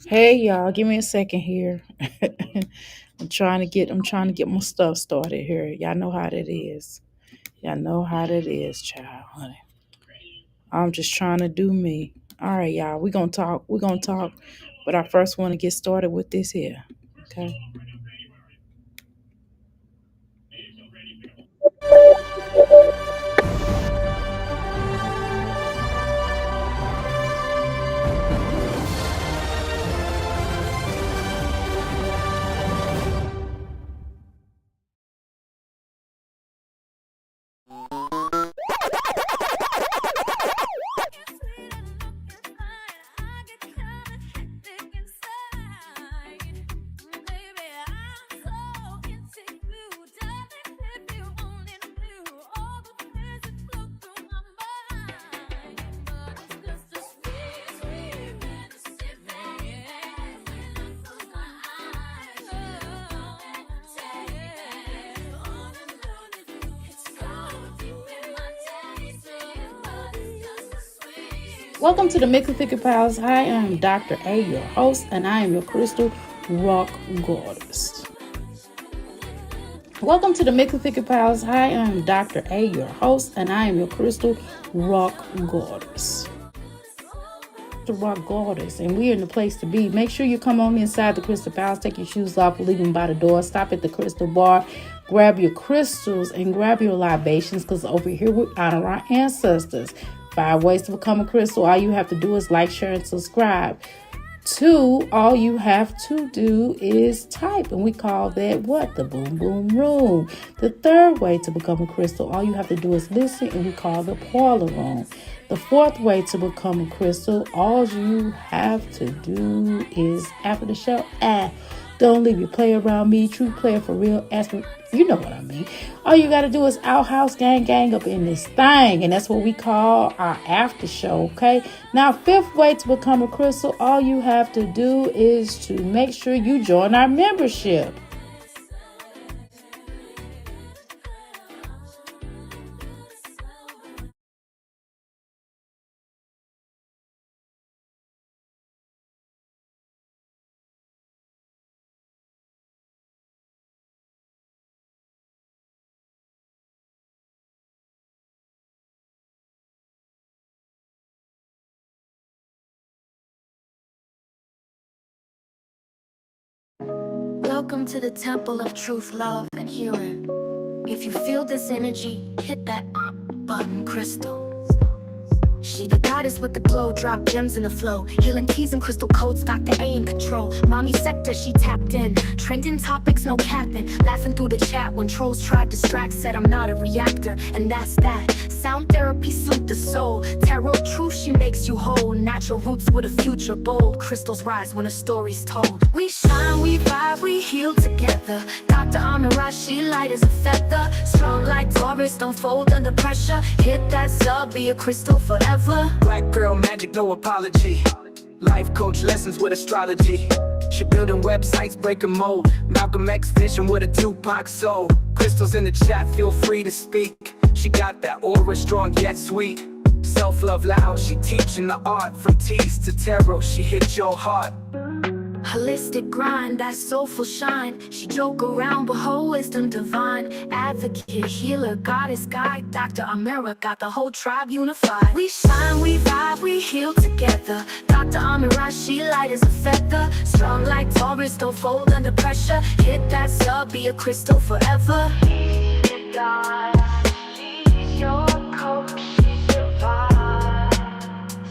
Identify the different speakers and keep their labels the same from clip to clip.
Speaker 1: Hey y'all, give me a second here. I'm trying to get my stuff started here. Y'all know how that is. Y'all know how that is, child, honey. I'm just trying to do me. All right, y'all. We're gonna talk. We're gonna talk. But I first want to get started with this here. Okay. Welcome to the Mix of Thicker Pals. Hi, I'm Dr. A, your host, and I am your crystal rock goddess. Welcome to the Mix of Thicker Pals. Hi, I'm Dr. A, your host, and I am your crystal rock goddess. The rock goddess, and we're in the place to be. Make sure you come on inside the crystal palace, take your shoes off, leave them by the door, stop at the crystal bar, grab your crystals and grab your libations, because over here we honor our ancestors. 5 ways to become a crystal. All you have to do is like, share, and subscribe. 2, all you have to do is type, and we call that what? The boom boom room. The 3rd way to become a crystal, all you have to do is listen, and we call the parlor room. The 4th way to become a crystal, all you have to do is after the show, don't leave your play around me. True player for real. Ask me, you know what I mean. All you got to do is outhouse gang up in this thing. And that's what we call our after show, okay? Now, 5th way to become a crystal, all you have to do is to make sure you join our membership.
Speaker 2: Welcome to the temple of truth, love, and healing. If you feel this energy, hit that button, crystal. She the goddess with the glow, drop gems in the flow. Healing keys and crystal codes, Dr. A in control. Mommy sector, she tapped in. Trending topics, no capping. Laughing through the chat when trolls tried to distract. Said I'm not a reactor, and that's that. Sound therapy soothed the soul. Tarot truth, she makes you whole. Natural roots with a future bold. Crystals rise when a story's told. We shine, we vibe, we heal together. Dr. Amira, she light as a feather. Strong like Taurus, don't fold under pressure. Hit that sub, be a crystal forever.
Speaker 3: Black girl magic, no apology. Life coach lessons with astrology. She building websites, breaking mold. Malcolm X vision with a Tupac soul. Crystals in the chat, feel free to speak. She got that aura, strong yet sweet. Self-love loud, she teaching the art. From teas to tarot, she hit your heart.
Speaker 2: Holistic grind, that soulful shine. She joke around, but her wisdom divine. Advocate, healer, goddess, guide. Dr. Amira got the whole tribe unified. We shine, we vibe, we heal together. Dr. Amira, she light as a feather. Strong like Taurus, don't fold under pressure. Hit that sub, be a crystal forever. She's your coach, she's your vibe.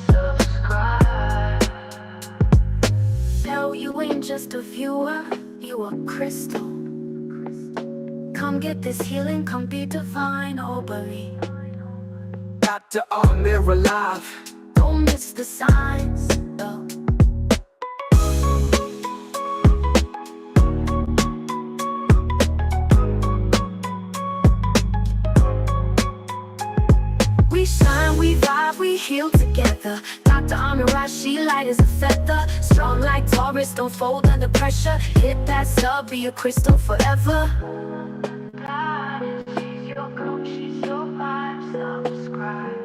Speaker 2: Subscribe. No, you ain't just a viewer, you a crystal. Come get this healing, come be divine, oh baby.
Speaker 3: Dr. Amira live.
Speaker 2: Don't miss the signs, though. We shine, we vibe, we heal together. Dr. Amira, she light as a feather. Strong like Taurus, don't fold under pressure. Hit that sub, be a crystal forever. She's your coach, she's your vibe, subscribe.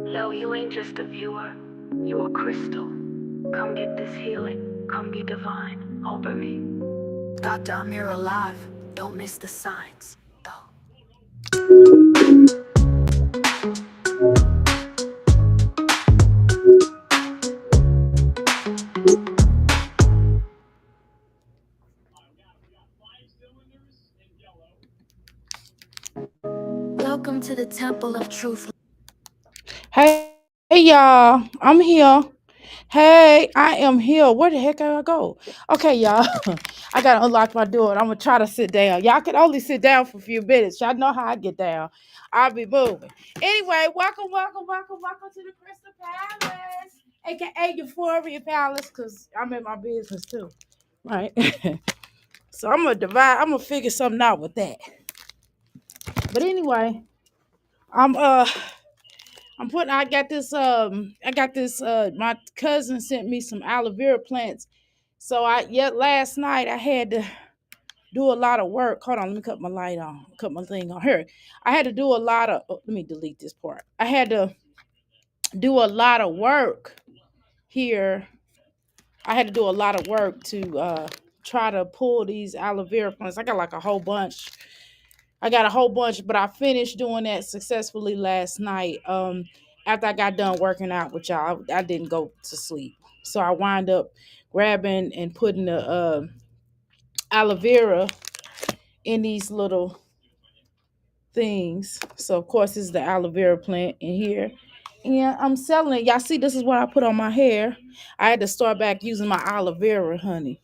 Speaker 2: Low Mr. Viewer, you are crystal. Come get this healing. Come be divine. Over me. Dr. Amir alive. Don't miss the signs, though. Welcome to the Temple of Truth.
Speaker 1: Hey, y'all, I'm here. Hey, I am here. Where the heck did I go? Okay, y'all. I gotta unlock my door and I'm gonna try to sit down. Y'all can only sit down for a few minutes. Y'all know how I get down. I'll be moving. Anyway, welcome to the Crystal Palace, aka Euphoria Palace, because I'm in my business too. Right. So I'm gonna figure something out with that. But anyway, I'm I got this my cousin sent me some aloe vera plants. So last night I had to do a lot of work. Hold on, let me cut my light on. Cut my thing on here. I had to do a lot of let me delete this part. I had to do a lot of work here. I had to do a lot of work to try to pull these aloe vera plants. I got like a whole bunch. But I finished doing that successfully last night. After I got done working out with y'all, I didn't go to sleep. So I wind up grabbing and putting the aloe vera in these little things. So of course this is the aloe vera plant in here. And I'm selling it. Y'all see, this is what I put on my hair. I had to start back using my aloe vera, honey.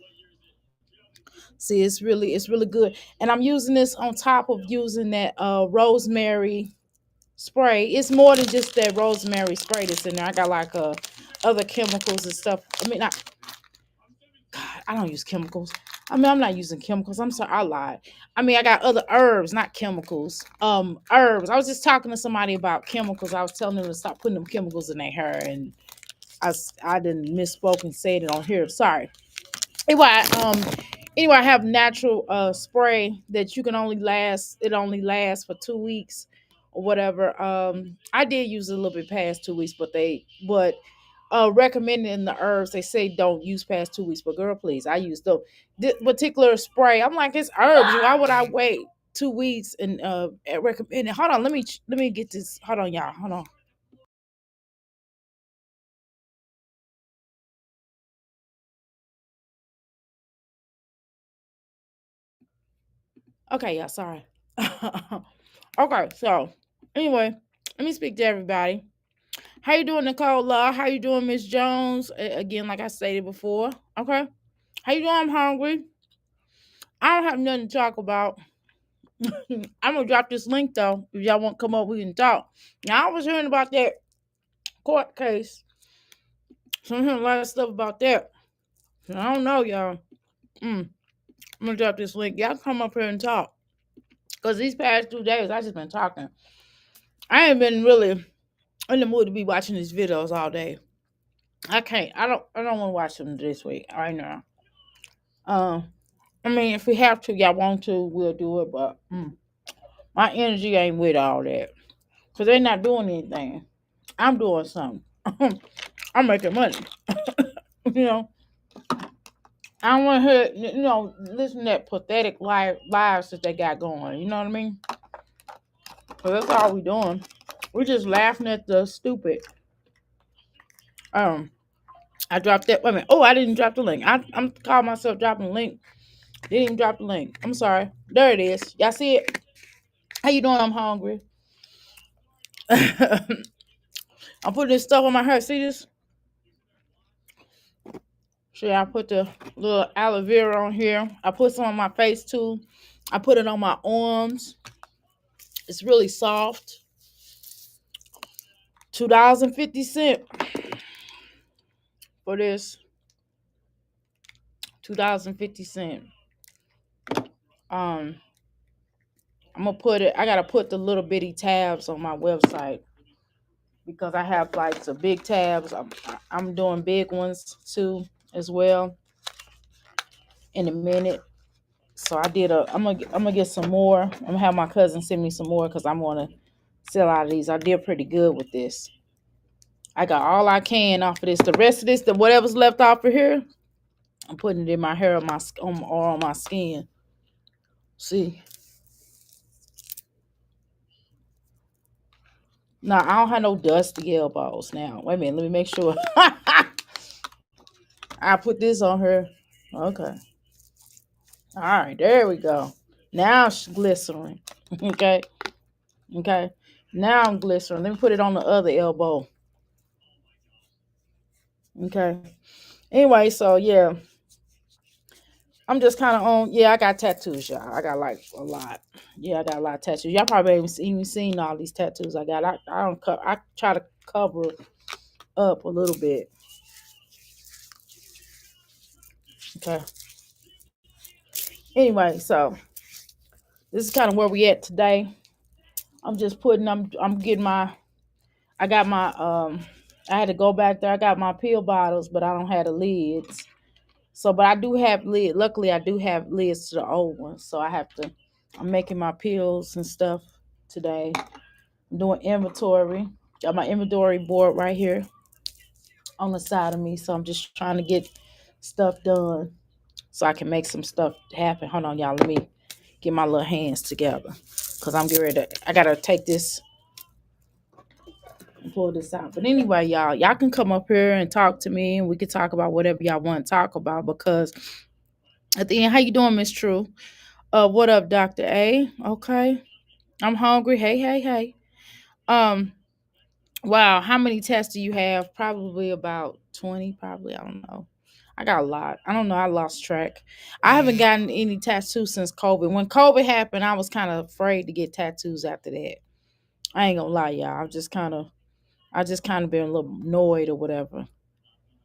Speaker 1: See, it's really good. And I'm using this on top of using that rosemary spray. It's more than just that rosemary spray that's in there. I got like other chemicals and stuff. I mean, God, I don't use chemicals. I mean, I'm not using chemicals. I'm sorry, I lied. I mean, I got other herbs, not chemicals. Herbs. I was just talking to somebody about chemicals. I was telling them to stop putting them chemicals in their hair, and I didn't misspoke and said it on here. Sorry. Anyway, I have natural spray that you can only lasts for 2 weeks or whatever. I did use it a little bit past 2 weeks, but recommended in the herbs, they say don't use past 2 weeks. But girl, please, I used this particular spray. I'm like, it's herbs. Why would I wait 2 weeks and recommend it? Hold on, let me get this. Hold on, y'all. Hold on. Okay, yeah, sorry. Okay, so anyway, let me speak to everybody. How you doing, Nicole Law? How you doing, Miss Jones? Again, like I stated before. Okay. How you doing? I'm hungry. I don't have nothing to talk about. I'm gonna drop this link though. If y'all want to come up, we can talk. Now I was hearing about that court case. So I'm hearing a lot of stuff about that. So I don't know, y'all. I'm gonna drop this link. Y'all come up here and talk. Cause these past 2 days I just been talking. I ain't been really in the mood to be watching these videos all day. I can't. I don't want to watch them this week right now. I mean, if we have to, y'all want to, we'll do it. But my energy ain't with all that. Cause they're not doing anything. I'm doing something. I'm making money. you know, I don't want to hear, listen to that pathetic lives that they got going. You know what I mean? So that's all we doing. We're just laughing at the stupid. Um, I dropped that. Wait a minute. Oh, I didn't drop the link. I'm calling myself dropping the link. Didn't even drop the link. I'm sorry. There it is. Y'all see it? How you doing? I'm hungry. I'm putting this stuff on my hair. See this? See, I put the little aloe vera on here. I put some on my face too. I put it on my arms. It's really soft. $2.50 for this. $2.50. Um, I'm gonna put it. I gotta put the little bitty tabs on my website because I have like some big tabs. I'm doing big ones too as well in a minute. So I'm gonna get some more. I'm gonna have my cousin send me some more because I'm gonna sell out of these. I did pretty good with this. I got all I can off of this. The rest of this, the whatever's left off of here, I'm putting it in my hair, or on my skin. See, now I don't have no dusty elbows now. Wait a minute, let me make sure. I put this on her. Okay. All right, there we go. Now she's glycerin. Okay. Okay. Now I'm glycerin. Let me put it on the other elbow. Okay. Anyway, so yeah, I'm just kind of on. Yeah, I got tattoos, y'all. I got like a lot. Yeah, I got a lot of tattoos. Y'all probably haven't even seen all these tattoos I got. I don't. I try to cover up a little bit. Okay. Anyway, so this is kind of where we at today. I'm just putting. I'm getting my. I got my. I had to go back there. I got my pill bottles, but I don't have the lids. So, but I do have lid. Luckily, I do have lids to the old ones. So I have to. I'm making my pills and stuff today. I'm doing inventory. Got my inventory board right here on the side of me. So I'm just trying to get stuff done so I can make some stuff happen. Hold on, y'all. Let me get my little hands together because I'm getting ready to. I gotta take this and pull this out. But anyway, y'all can come up here and talk to me, and we can talk about whatever y'all want to talk about. Because at the end, how you doing, Miss True? What up, Doctor A? Okay, I'm hungry. Hey, hey, hey. Um, wow, how many tests do you have? Probably about 20. Probably, I don't know. I got a lot. I don't know. I lost track. I haven't gotten any tattoos since COVID. When COVID happened, I was kind of afraid to get tattoos after that. I ain't gonna lie, y'all. I just kind of been a little annoyed or whatever.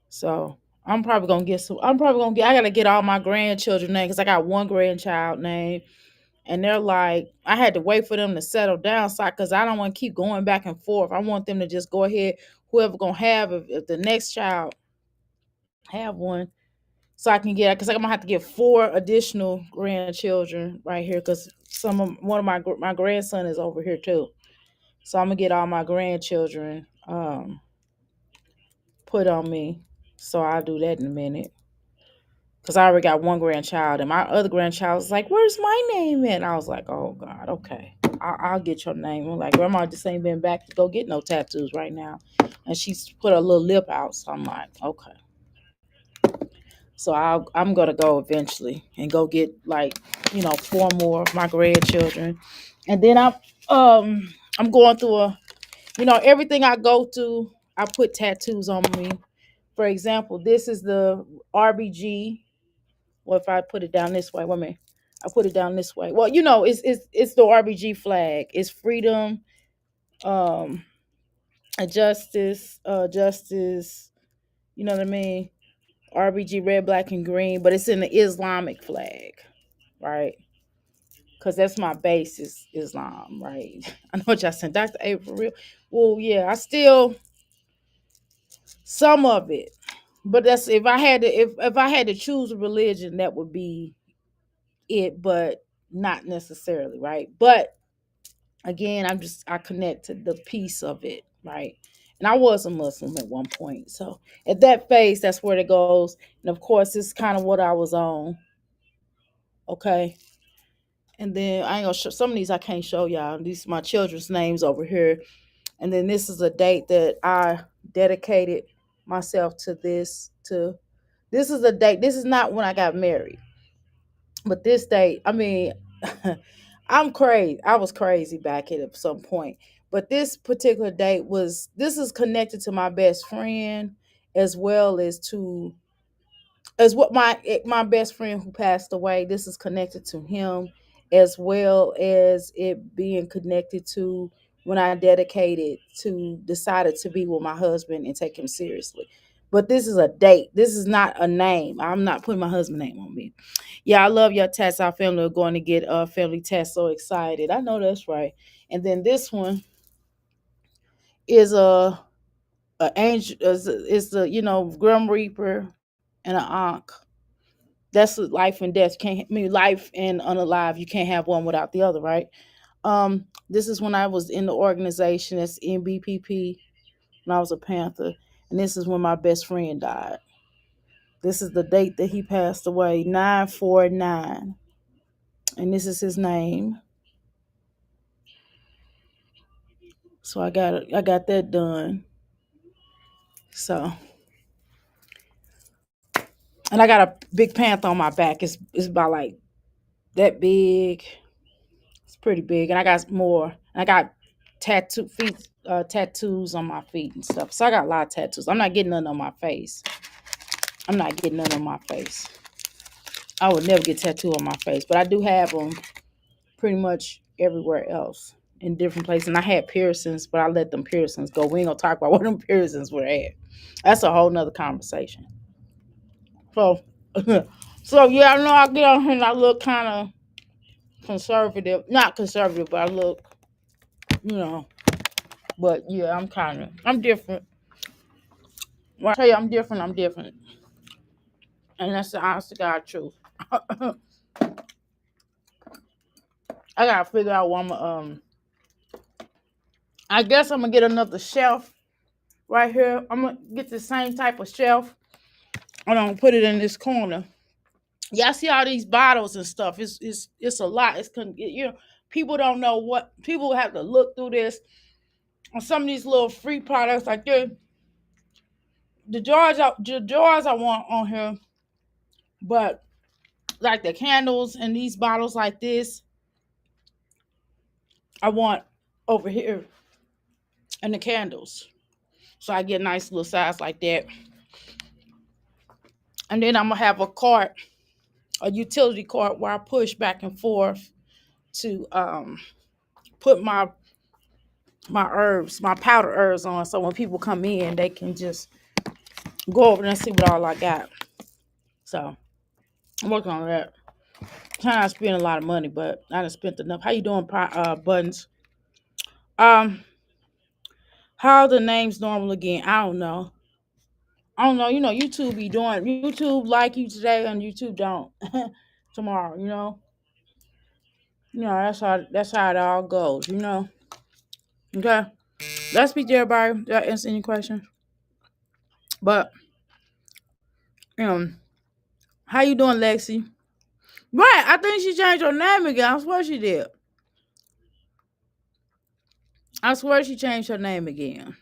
Speaker 1: So I'm probably gonna get some. I'm probably gonna get. I gotta get all my grandchildren names because I got one grandchild name, and they're like, I had to wait for them to settle down, so because I don't want to keep going back and forth. I want them to just go ahead. Whoever gonna have if the next child have one, so I can get because I'm gonna have to get four additional grandchildren right here because one of my grandson is over here too. So I'm gonna get all my grandchildren put on me. So I'll do that in a minute. Cause I already got one grandchild, and my other grandchild was like, "Where's my name?" And I was like, "Oh God, okay, I'll get your name." I'm like, "Grandma just ain't been back to go get no tattoos right now," and she's put her little lip out. So I'm like, "Okay." So I'm gonna go eventually and go get like four more of my grandchildren, and then I'm going through everything I go through. I put tattoos on me. For example, this is the RBG. Or if I put it down this way, wait a minute. I put it down this way. Well, it's the RBG flag. It's freedom, um, justice. You know what I mean? RBG, red, black, and green. But it's in the Islamic flag, right? Because that's my base is Islam, right? I know what y'all saying, Dr. A for real. Well, yeah, I still some of it, but that's if I had to choose a religion, that would be it, but not necessarily, right? But again, I connect to the piece of it, right? And I was a Muslim at one point. So at that phase, that's where it goes. And of course, it's kind of what I was on. Okay. And then I ain't gonna show some of these I can't show y'all. These are my children's names over here. And then this is a date that I dedicated myself to this is a date. This is not when I got married. But this date, I mean, I'm crazy. I was crazy back at some point. But this particular date this is connected to my best friend as well as to as what my best friend who passed away. This is connected to him as well as it being connected to when I dedicated to decided to be with my husband and take him seriously. But this is a date. This is not a name. I'm not putting my husband's name on me. Yeah, I love your tests. Our family are going to get a family test. So excited. I know that's right. And then this one is a angel is the Grim Reaper and an Ankh. That's life and death. You can't I mean life and unalive. You can't have one without the other, right? This is when I was in the organization. That's NBPP. when I was a Panther. And this is when my best friend died. This is the date that he passed away, 949. And this is his name. So I got that done. So, and I got a big panther on my back. It's about like that big. It's pretty big. And I got more. I got tattoos on my feet and stuff. So I got a lot of tattoos. I'm not getting none on my face. I'm not getting none on my face. I would never get tattooed on my face, but I do have them pretty much everywhere else in different places. And I had piercings, but I let them piercings go. We ain't gonna talk about where them piercings were at. That's a whole nother conversation. So, so yeah, I know I get on here and I look kind of conservative. Not conservative, but I look, you know. But yeah, I'm different. When I tell you I'm different, I'm different. And that's the honest to God truth. I gotta figure out what I guess I'm gonna get another shelf right here. I'm gonna get the same type of shelf and I'm gonna put it in this corner. Y'all see all these bottles and stuff. It's a lot. People don't know what people have to look through this on some of these little free products like this. The jars I want on here, but like the candles and these bottles like this, I want over here and the candles. So I get a nice little size like that. And then I'm gonna have a utility cart where I push back and forth to put my herbs, my powder herbs on. So when people come in, they can just go over there and see what all I got. So I'm working on that. Trying to spend a lot of money, but I done spent enough. How you doing, Buttons? Um, how are the names normal again? I don't know. I don't know. YouTube be doing YouTube like you today and YouTube don't tomorrow. That's how it all goes. Okay. Let's speak to everybody. Did I answer any questions? But um, how you doing, Lexi? Right, I think she changed her name again. I swear she did. I swear she changed her name again.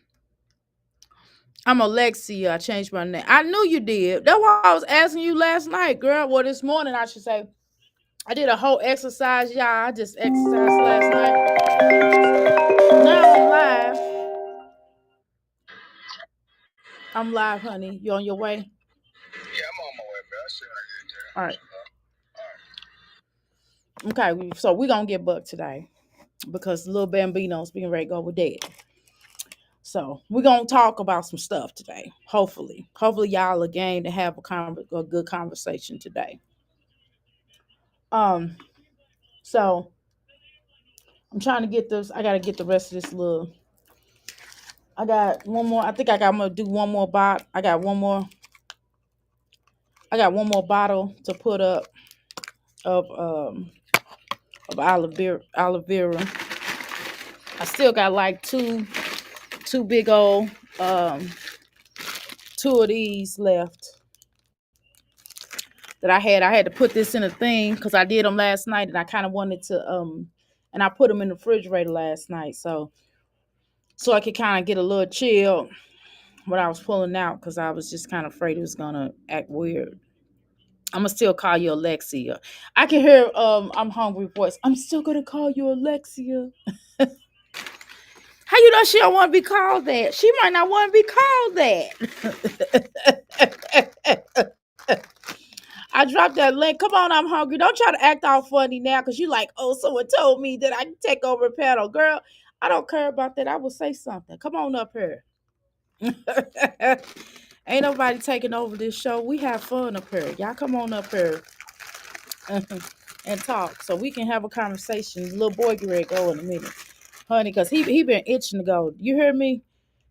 Speaker 1: I'm Alexia. I changed my name. I knew you did. That's why I was asking you last night, girl. Well, this morning I should say. I did a whole exercise, y'all. I just exercised last night. Now I'm live. I'm live, honey. You on your way?
Speaker 4: Yeah, I'm on my way, bro. I see
Speaker 1: All right. Okay, so we're gonna get booked today because little Bambino's being ready to go with dad. So we're gonna talk about some stuff today. Hopefully y'all are game to have a good conversation today. Um, so I'm trying to get this. I gotta get the rest of this little. I got one more. I think I'm gonna do one more bot. I got one more. I got one more bottle to put up of aloe vera. I still got like two big old two of these left that I had. I had to put this in a thing because I did them last night and I kind of wanted to and I put them in the refrigerator last night so I could kind of get a little chill when I was pulling out because I was just kind of afraid it was gonna act weird. I'm gonna still call you Alexia. I can hear I'm hungry voice. I'm still gonna call you Alexia. How you know she don't want to be called that? She might not want to be called that. I dropped that link. Come on, I'm hungry. Don't try to act all funny now because you like, oh, someone told me that I can take over a panel. Girl, I don't care about that. I will say something. Come on up here. Ain't nobody taking over this show. We have fun up here. Y'all come on up here and talk so we can have a conversation. Little boy get ready to go in a minute. Honey, because he been itching to go. You hear me?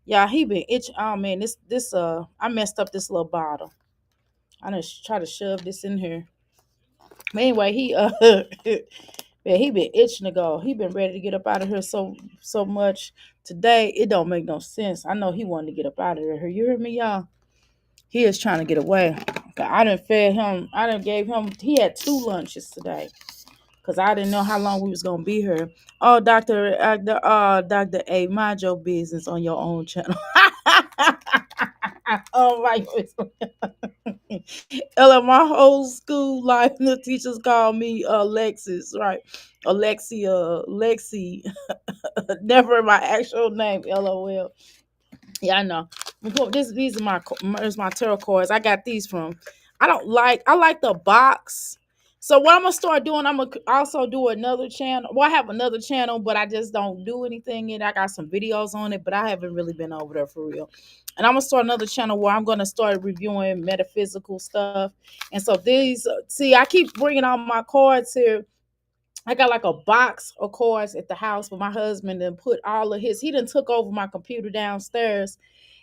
Speaker 1: Yeah, he been itching. Oh man, this I messed up this little bottle. I just try to shove this in here. But anyway, Yeah, he been itching to go. He been ready to get up out of here so much today. It don't make no sense. I know he wanted to get up out of there. You hear me, y'all? He is trying to get away. I done fed him. I done gave him. He had 2 lunches today because I didn't know how long we was gonna be here. Oh, Doctor A, mind your business on your own channel. Oh my goodness. Ella, my whole school life, the teachers call me Alexis, right? Alexia, Lexi, never my actual name. LOL. Yeah, I know. These are my tarot cards. I got these from. I like the box. So what I'm gonna start doing, I'm gonna also do another channel. Well, I have another channel, but I just don't do anything in it. I got some videos on it, but I haven't really been over there for real. And I'm gonna start another channel where I'm gonna start reviewing metaphysical stuff. And so these, see, I keep bringing on my cards here. I got like a box of cards at the house, but my husband then put all of his. He done took over my computer downstairs,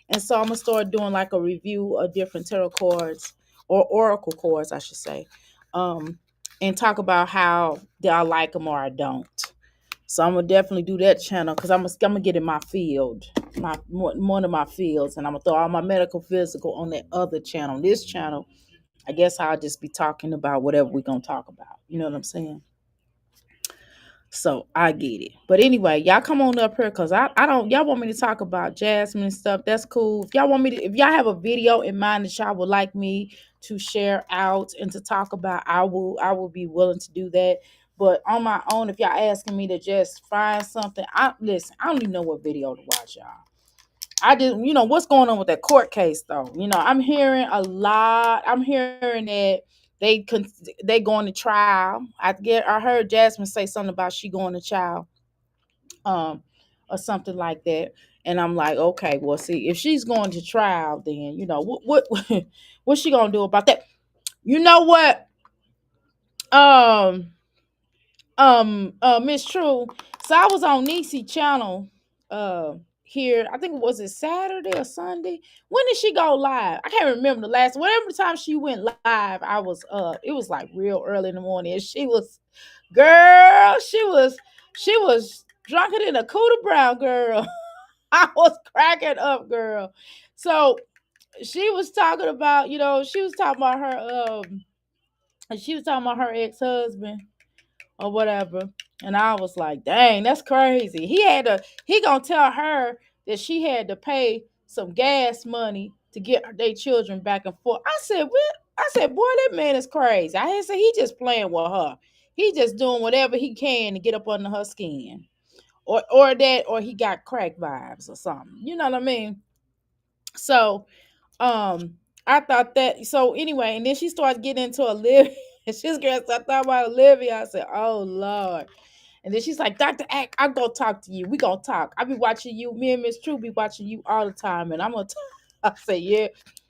Speaker 1: and so I'm gonna start doing like a review of different tarot cards or oracle cards, I should say, um, and talk about how do I like them or I don't. So I'm gonna definitely do that channel because I'm gonna get in my field, my one of my fields, and I'm gonna throw all my medical physical on that other channel. This channel, I guess I'll just be talking about whatever we're gonna talk about. You know what I'm saying? So I get it. But anyway, y'all come on up here because I don't, y'all want me to talk about Jasmine and stuff. That's cool. If y'all want me to, if y'all have a video in mind that y'all would like me to share out and to talk about, I will be willing to do that. But on my own, if y'all asking me to just find something, I don't even know what video to watch, y'all. I didn't, what's going on with that court case though. I'm hearing a lot. I'm hearing that they they going to trial. I heard Jasmine say something about she going to trial, um, or something like that. And I'm like, okay, well, see, if she's going to trial, then what what's she gonna do about that? You know what? Um, Miss True. So I was on Nisi channel here. I think was it Saturday or Sunday? When did she go live? I can't remember the last whatever time she went live. I was it was like real early in the morning. And she was girl, she was drunker than a Cooter Brown girl. I was cracking up, girl. So she was talking about, she was talking about her ex-husband or whatever. And I was like, dang, that's crazy. He gonna tell her that she had to pay some gas money to get their children back and forth. I said, what? I said, boy, that man is crazy. I said he just playing with her. He just doing whatever he can to get up under her skin. Or he got crack vibes or something. You know what I mean? So um, I thought that. So anyway, and then she started getting into Olivia. She's girl started talking about Olivia. I said, "Oh Lord." And then she's like, Dr. Ack, I'm gonna talk to you. We gonna talk. I be watching you. Me and Miss True be watching you all the time. And I'm gonna I say, yeah.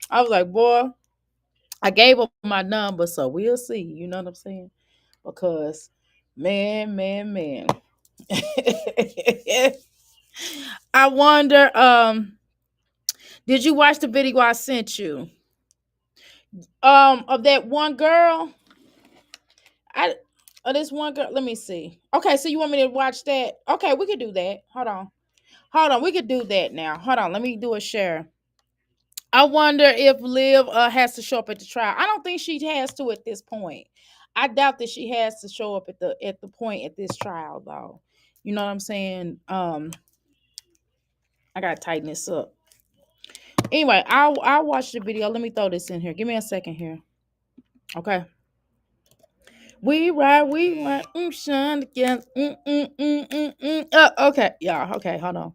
Speaker 1: I was like, boy, I gave her my number, so we'll see. You know what I'm saying? Because man. I wonder, did you watch the video I sent you? Of that one girl. I this one girl. Let me see. Okay, so you want me to watch that? Okay, we could do that. Hold on. We could do that now. Hold on. Let me do a share. I wonder if Liv has to show up at the trial. I don't think she has to at this point. I doubt that she has to show up at the point at this trial though. You know what I'm saying? I gotta tighten this up. Anyway, I'll watch the video. Let me throw this in here. Give me a second here. Okay. We ride, shine together. Okay, yeah, okay, hold on.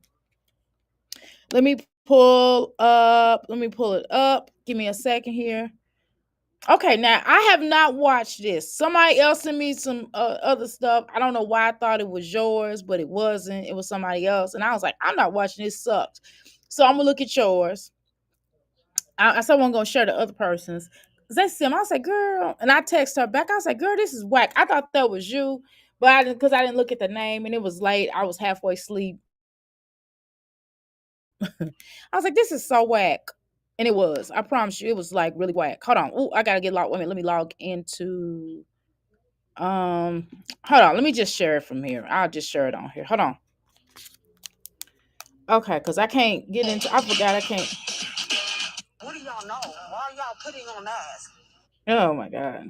Speaker 1: Let me pull it up. Give me a second here. Okay, now I have not watched this. Somebody else sent me some other stuff. I don't know why I thought it was yours, but it wasn't. It was somebody else. And I was like, I'm not watching this. Sucks. So I'm going to look at yours. I said, I'm going to share the other person's. They sent me. I was like, girl. And I text her back. I was like, girl, this is whack. I thought that was you, but because I didn't look at the name and it was late. I was halfway asleep. I was like, this is so whack. And it was. I promise you, it was like really whack. Hold on. Oh, I gotta get logged. Wait a minute. Let me log into. Hold on. Let me just share it from here. I'll just share it on here. Hold on. Okay, because I can't get into. I forgot I can't.
Speaker 5: What do y'all know? Why are y'all putting on masks?
Speaker 1: Oh my god.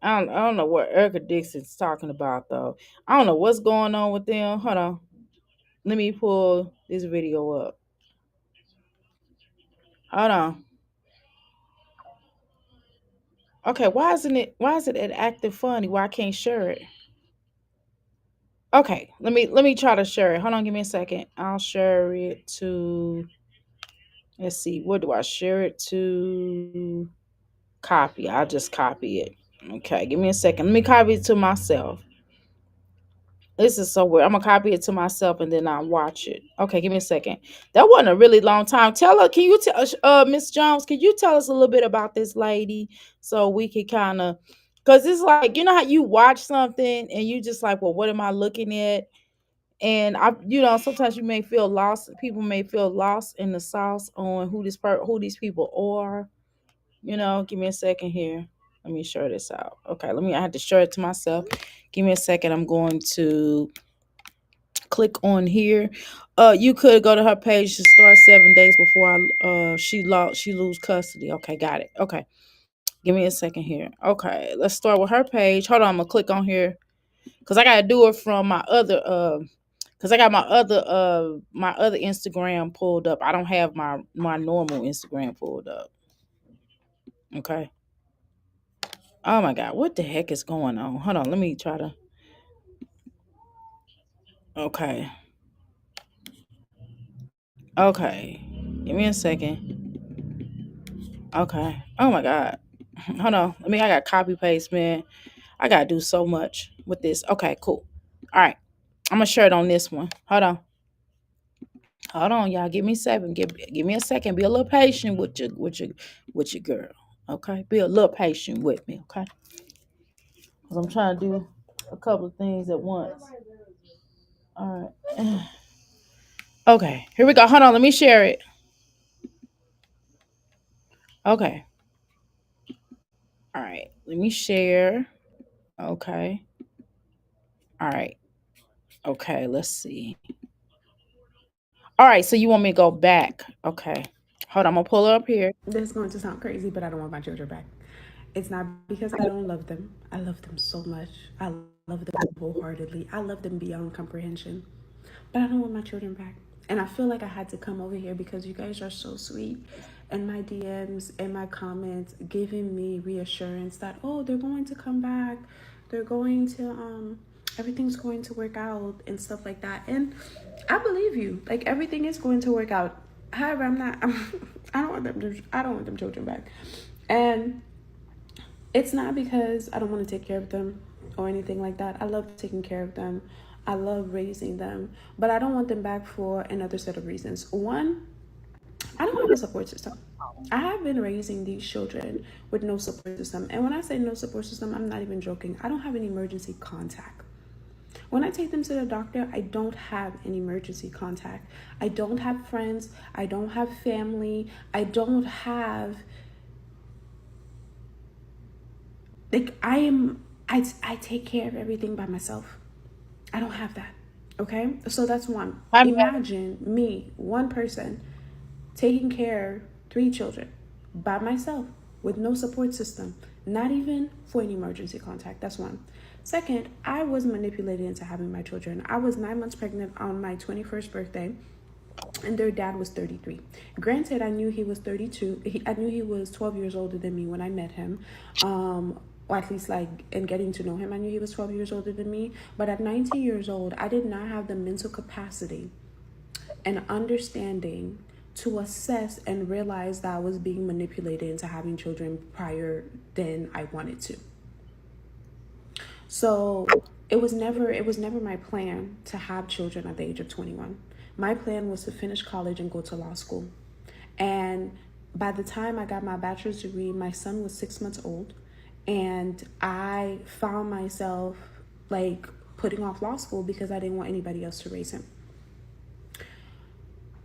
Speaker 1: I don't know what Erica Dixon's talking about though. I don't know what's going on with them. Hold on. Let me pull this video up. Hold on. Okay, why is it acting funny? Why I can't share it? Okay, let me try to share it. Hold on, give me a second. I'll share it to, let's see, what do I share it to? Copy. I'll just copy it. Okay, give me a second. Let me copy it to myself. This is so weird. I'm gonna copy it to myself and then I'll watch it. Okay, give me a second. That wasn't a really long time. Tell her, can you tell Miss Jones, can you tell us a little bit about this lady so we can kind of, because it's like, you know how you watch something and you just like, well, what am I looking at? And sometimes you may feel lost. People may feel lost in the sauce on who these people are. Give me a second here. Let me share this out. Okay, I had to share it to myself. Give me a second. I'm going to click on here. You could go to her page to start 7 days before she lose custody. Okay, got it. Okay. Give me a second here. Okay, let's start with her page. Hold on, I'm gonna click on here because I gotta do it from my other because I got my other Instagram pulled up. I don't have my normal Instagram pulled up. Okay. Oh my god, what the heck is going on? Hold on, let me try to. Okay. Okay. Give me a second. Okay. Oh my god. Hold on. I got copy paste, man. I gotta do so much with this. Okay, cool. All right. I'm gonna share it on this one. Hold on. Hold on, y'all. Give me seven. Give me a second. Be a little patient with your girl. Okay. Be a little patient with me. Okay. Cause I'm trying to do a couple of things at once. All right. Okay. Here we go. Hold on. Let me share it. Okay. All right. Let me share. Okay. All right. Okay. Let's see. All right. So you want me to go back? Okay. Hold on. I'm gonna pull it up here.
Speaker 6: This is going to sound crazy, but I don't want my children back. It's not because I don't love them. I love them so much. I love them wholeheartedly. I love them beyond comprehension. But I don't want my children back. And I feel like I had to come over here because you guys are so sweet. And my DMs and my comments giving me reassurance that, oh, they're going to come back. They're going to, everything's going to work out and stuff like that. And I believe you. Like, everything is going to work out. However, I don't want them children back. And it's not because I don't want to take care of them or anything like that. I love taking care of them. I love raising them. But I don't want them back for another set of reasons. One, I don't have a support system. I have been raising these children with no support system. And when I say no support system, I'm not even joking. I don't have an emergency contact. When I take them to the doctor, I don't have an emergency contact. I don't have friends. I don't have family. I don't have, like, I take care of everything by myself. I don't have that. Okay? So that's one.
Speaker 1: Hi, ma'am.
Speaker 6: Imagine me, one person, taking care of 3 children by myself with no support system, not even for an emergency contact. That's one. Second, I was manipulated into having my children. I was 9 months pregnant on my 21st birthday, and their dad was 33. Granted, I knew he was 32. I knew he was 12 years older than me when I met him. Or at least, like, in getting to know him, I knew he was 12 years older than me. But at 19 years old, I did not have the mental capacity and understanding to assess and realize that I was being manipulated into having children prior than I wanted to. So it was never my plan to have children at the age of 21. My plan was to finish college and go to law school. And by the time I got my bachelor's degree, my son was 6 months old. And I found myself, like, putting off law school because I didn't want anybody else to raise him.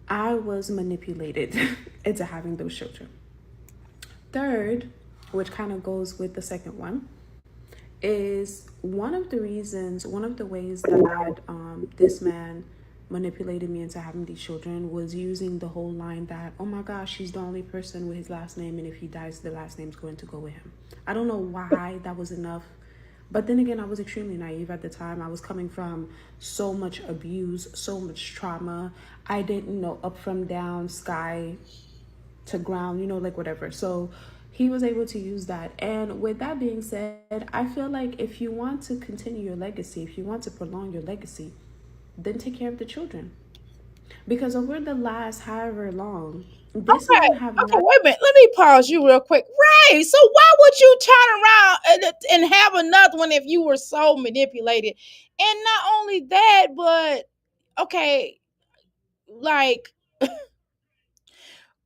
Speaker 6: I was manipulated into having those children. Third, which kind of goes with the second one, is one of the ways that this man manipulated me into having these children was using the whole line that, oh my gosh, he's the only person with his last name, and if he dies, the last name's going to go with him. I don't know why that was enough. But then again, I was extremely naive at the time. I was coming from so much abuse, so much trauma. I didn't know up from down, sky to ground, like whatever. So he was able to use that. And with that being said, I feel like if you want to continue your legacy, if you want to prolong your legacy, then take care of the children. Because over the last however long, this
Speaker 1: Okay,
Speaker 6: man have
Speaker 1: okay,
Speaker 6: not.
Speaker 1: wait a minute. Let me pause you real quick. Ray, so why would you turn around and have another one if you were so manipulated? And not only that, but okay, like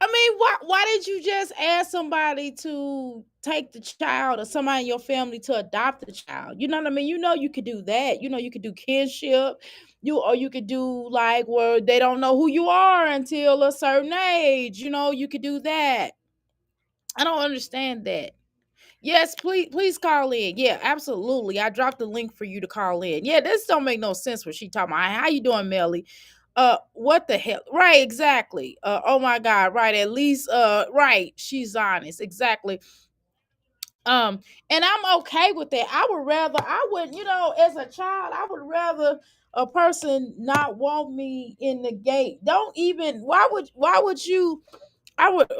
Speaker 1: I mean, why did you just ask somebody to take the child or somebody in your family to adopt the child? You know what I mean? You know you could do that. You know you could do kinship. You could do like where they don't know who you are until a certain age. You know, you could do that. I don't understand that. Yes, please call in. Yeah, absolutely. I dropped the link for you to call in. Yeah, this don't make no sense what she talking about. How you doing, Melly? What the hell? Right, exactly. Oh my God, right. At least right, she's honest. Exactly. Um, and I'm okay with that. I would, as a child, I would rather a person not want me in the gate. Don't even why would you I would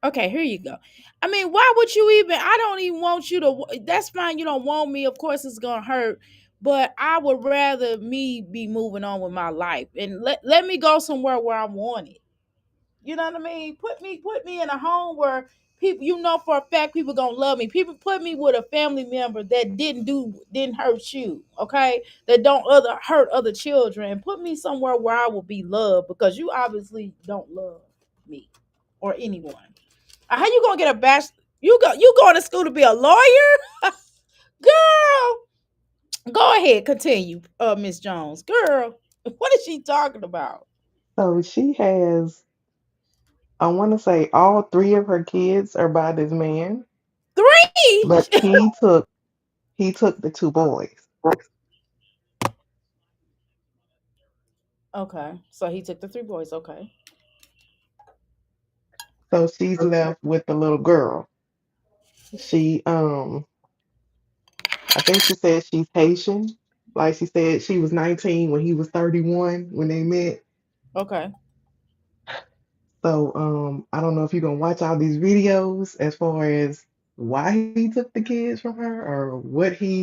Speaker 1: okay, here you go. I mean, why would you even? I don't even want you to. That's fine. You don't want me. Of course, it's gonna hurt. But I would rather me be moving on with my life and let me go somewhere where I want it. You know what I mean? Put me in a home where people, for a fact, people gonna love me. People put me with a family member that didn't hurt you. Okay, that don't other hurt other children, and put me somewhere where I will be loved because you obviously don't love me or anyone. How you gonna get a bachelor? You going to school to be a lawyer, girl? Go ahead, continue, Miss Jones, girl. What is she talking about?
Speaker 7: So she has, I want to say, all three of her kids are by this man,
Speaker 1: Three.
Speaker 7: but he took the two boys.
Speaker 1: Okay, so he took the three boys. Okay,
Speaker 7: So she's left with the little girl. She I think she said she's Haitian. Like she said she was 19 when he was 31 when they met.
Speaker 1: okay.
Speaker 7: So I don't know if you're gonna watch all these videos as far as why he took the kids from her or what he.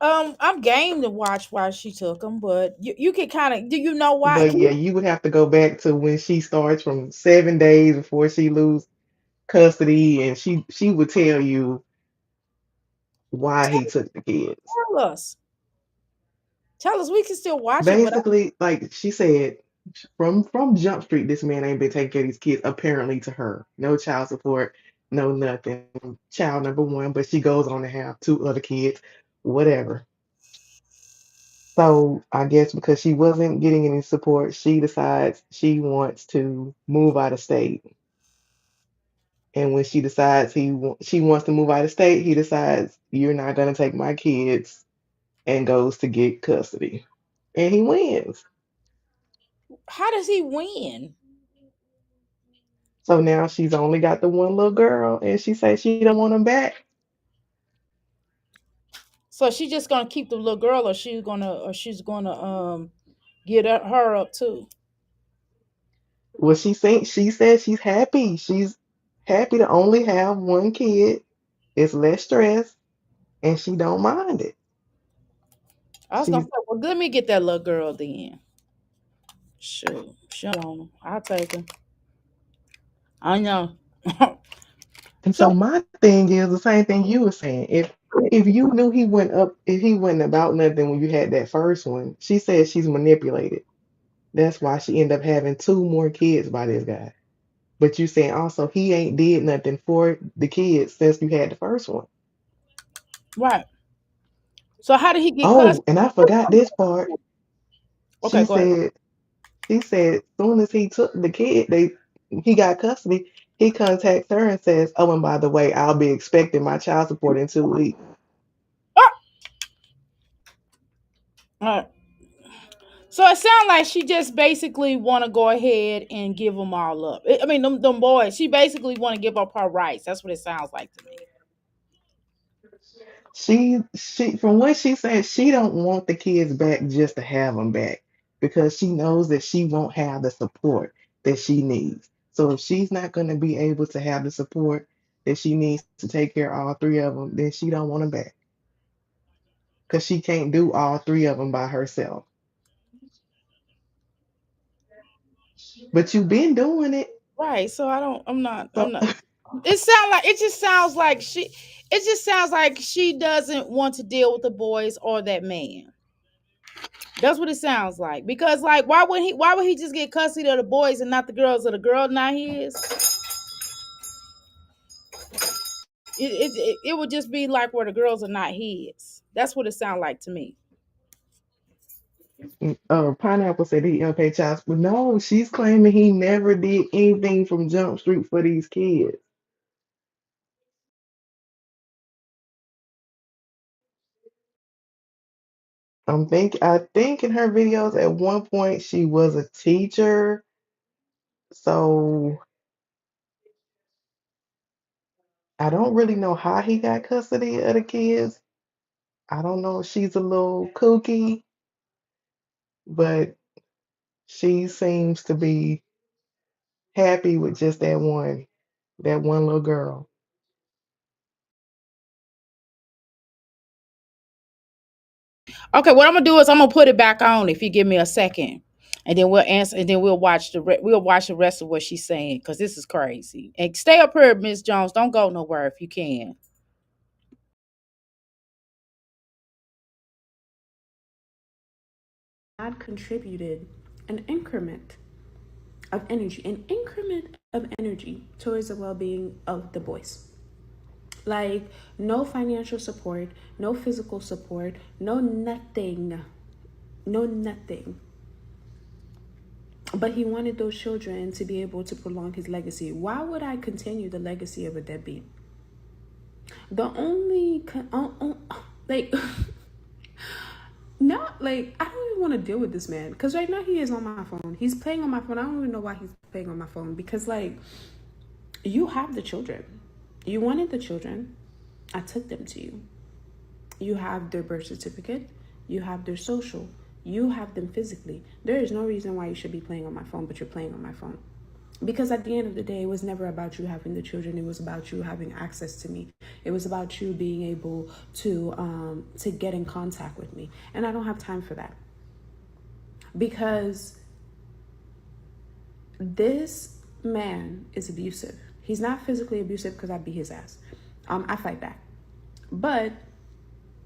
Speaker 1: I'm game to watch why she took them, but you can kind of do you know why?
Speaker 7: But yeah, you would have to go back to when she starts from 7 days before she lose custody, and she would tell you why he took the kids.
Speaker 1: Tell us, tell us. We can still watch it, but
Speaker 7: Basically, like she said, from Jump Street, this man ain't been taking care of these kids apparently to her. No child support, no nothing. Child number one, but she goes on to have two other kids, whatever. So I guess because she wasn't getting any support, she decides she wants to move out of state. And when she decides she wants to move out of state, he decides you're not gonna take my kids and goes to get custody. And he wins.
Speaker 1: how does he win?
Speaker 7: So now she's only got the one little girl and she says she don't want him back.
Speaker 1: So she just gonna keep the little girl, or she's gonna get her up too.
Speaker 7: Well, she said she's happy. She's happy to only have one kid. It's less stress and she don't mind it.
Speaker 1: I was gonna
Speaker 7: She's
Speaker 1: say, well, let me get that little girl then. Shoot, she don't want him. I'll take her. I know.
Speaker 7: and
Speaker 1: So
Speaker 7: so my thing is the same thing you were saying. If you knew if he went about nothing when you had that first one, she said she's manipulated. That's why she ended up having two more kids by this guy. But you saying also he ain't did nothing for the kids since you had the first one.
Speaker 1: right. So how did he get
Speaker 7: Oh,
Speaker 1: custody?
Speaker 7: and I forgot this part.
Speaker 1: Okay,
Speaker 7: She
Speaker 1: go ahead.
Speaker 7: said she said soon as he took the kid, he got custody. he contacts her and says, "Oh, and by the way, I'll be expecting my child support in 2 weeks."
Speaker 1: Ah! So it sounds like she just basically want to go ahead and give them all up. I mean, them boys. She basically want to give up her rights. That's what it sounds like to me.
Speaker 7: She from what she said, she don't want the kids back just to have them back because she knows that she won't have the support that she needs. So if she's not going to be able to have the support that she needs to take care of all three of them, then she don't want them back because she can't do all three of them by herself. But you've been doing it.
Speaker 1: Right. So I don't. I'm not. I'm
Speaker 7: So
Speaker 1: not. It sound like it just sounds like she. It just sounds like she doesn't want to deal with the boys or that man. That's what it sounds like. Because like, why would he? Why would he just get custody of the boys and not the girls? Or the girl not his? It would just be like where the girls are not his. That's what it sounds like to me.
Speaker 7: Pineapple said he unpaid child support. No, she's claiming he never did anything from Jump Street for these kids. I think in her videos at one point she was a teacher. So I don't really know how he got custody of the kids. I don't know if she's a little kooky, but she seems to be happy with just that one little girl.
Speaker 1: Okay, what I'm gonna do is I'm gonna put it back on if you give me a second, and then we'll answer, and then we'll watch the rest of what she's saying because this is crazy. And stay up here, Miss Jones. Don't go nowhere if you can.
Speaker 6: God contributed an increment of energy towards the well-being of the boys. Like no financial support, no physical support, no nothing, no nothing. But he wanted those children to be able to prolong his legacy. Why would I continue the legacy of a deadbeat? The only like not like I don't even want to deal with this man because right now he is on my phone. He's playing on my phone. I don't even know why he's playing on my phone because like you have the children. You wanted the children. I took them to you. You have their birth certificate. You have their social. You have them physically. There is no reason why you should be playing on my phone, but you're playing on my phone. Because at the end of the day, it was never about you having the children. It was about you having access to me. It was about you being able to get in contact with me. And I don't have time for that. Because this man is abusive. He's not physically abusive because I beat his ass. I fight back. But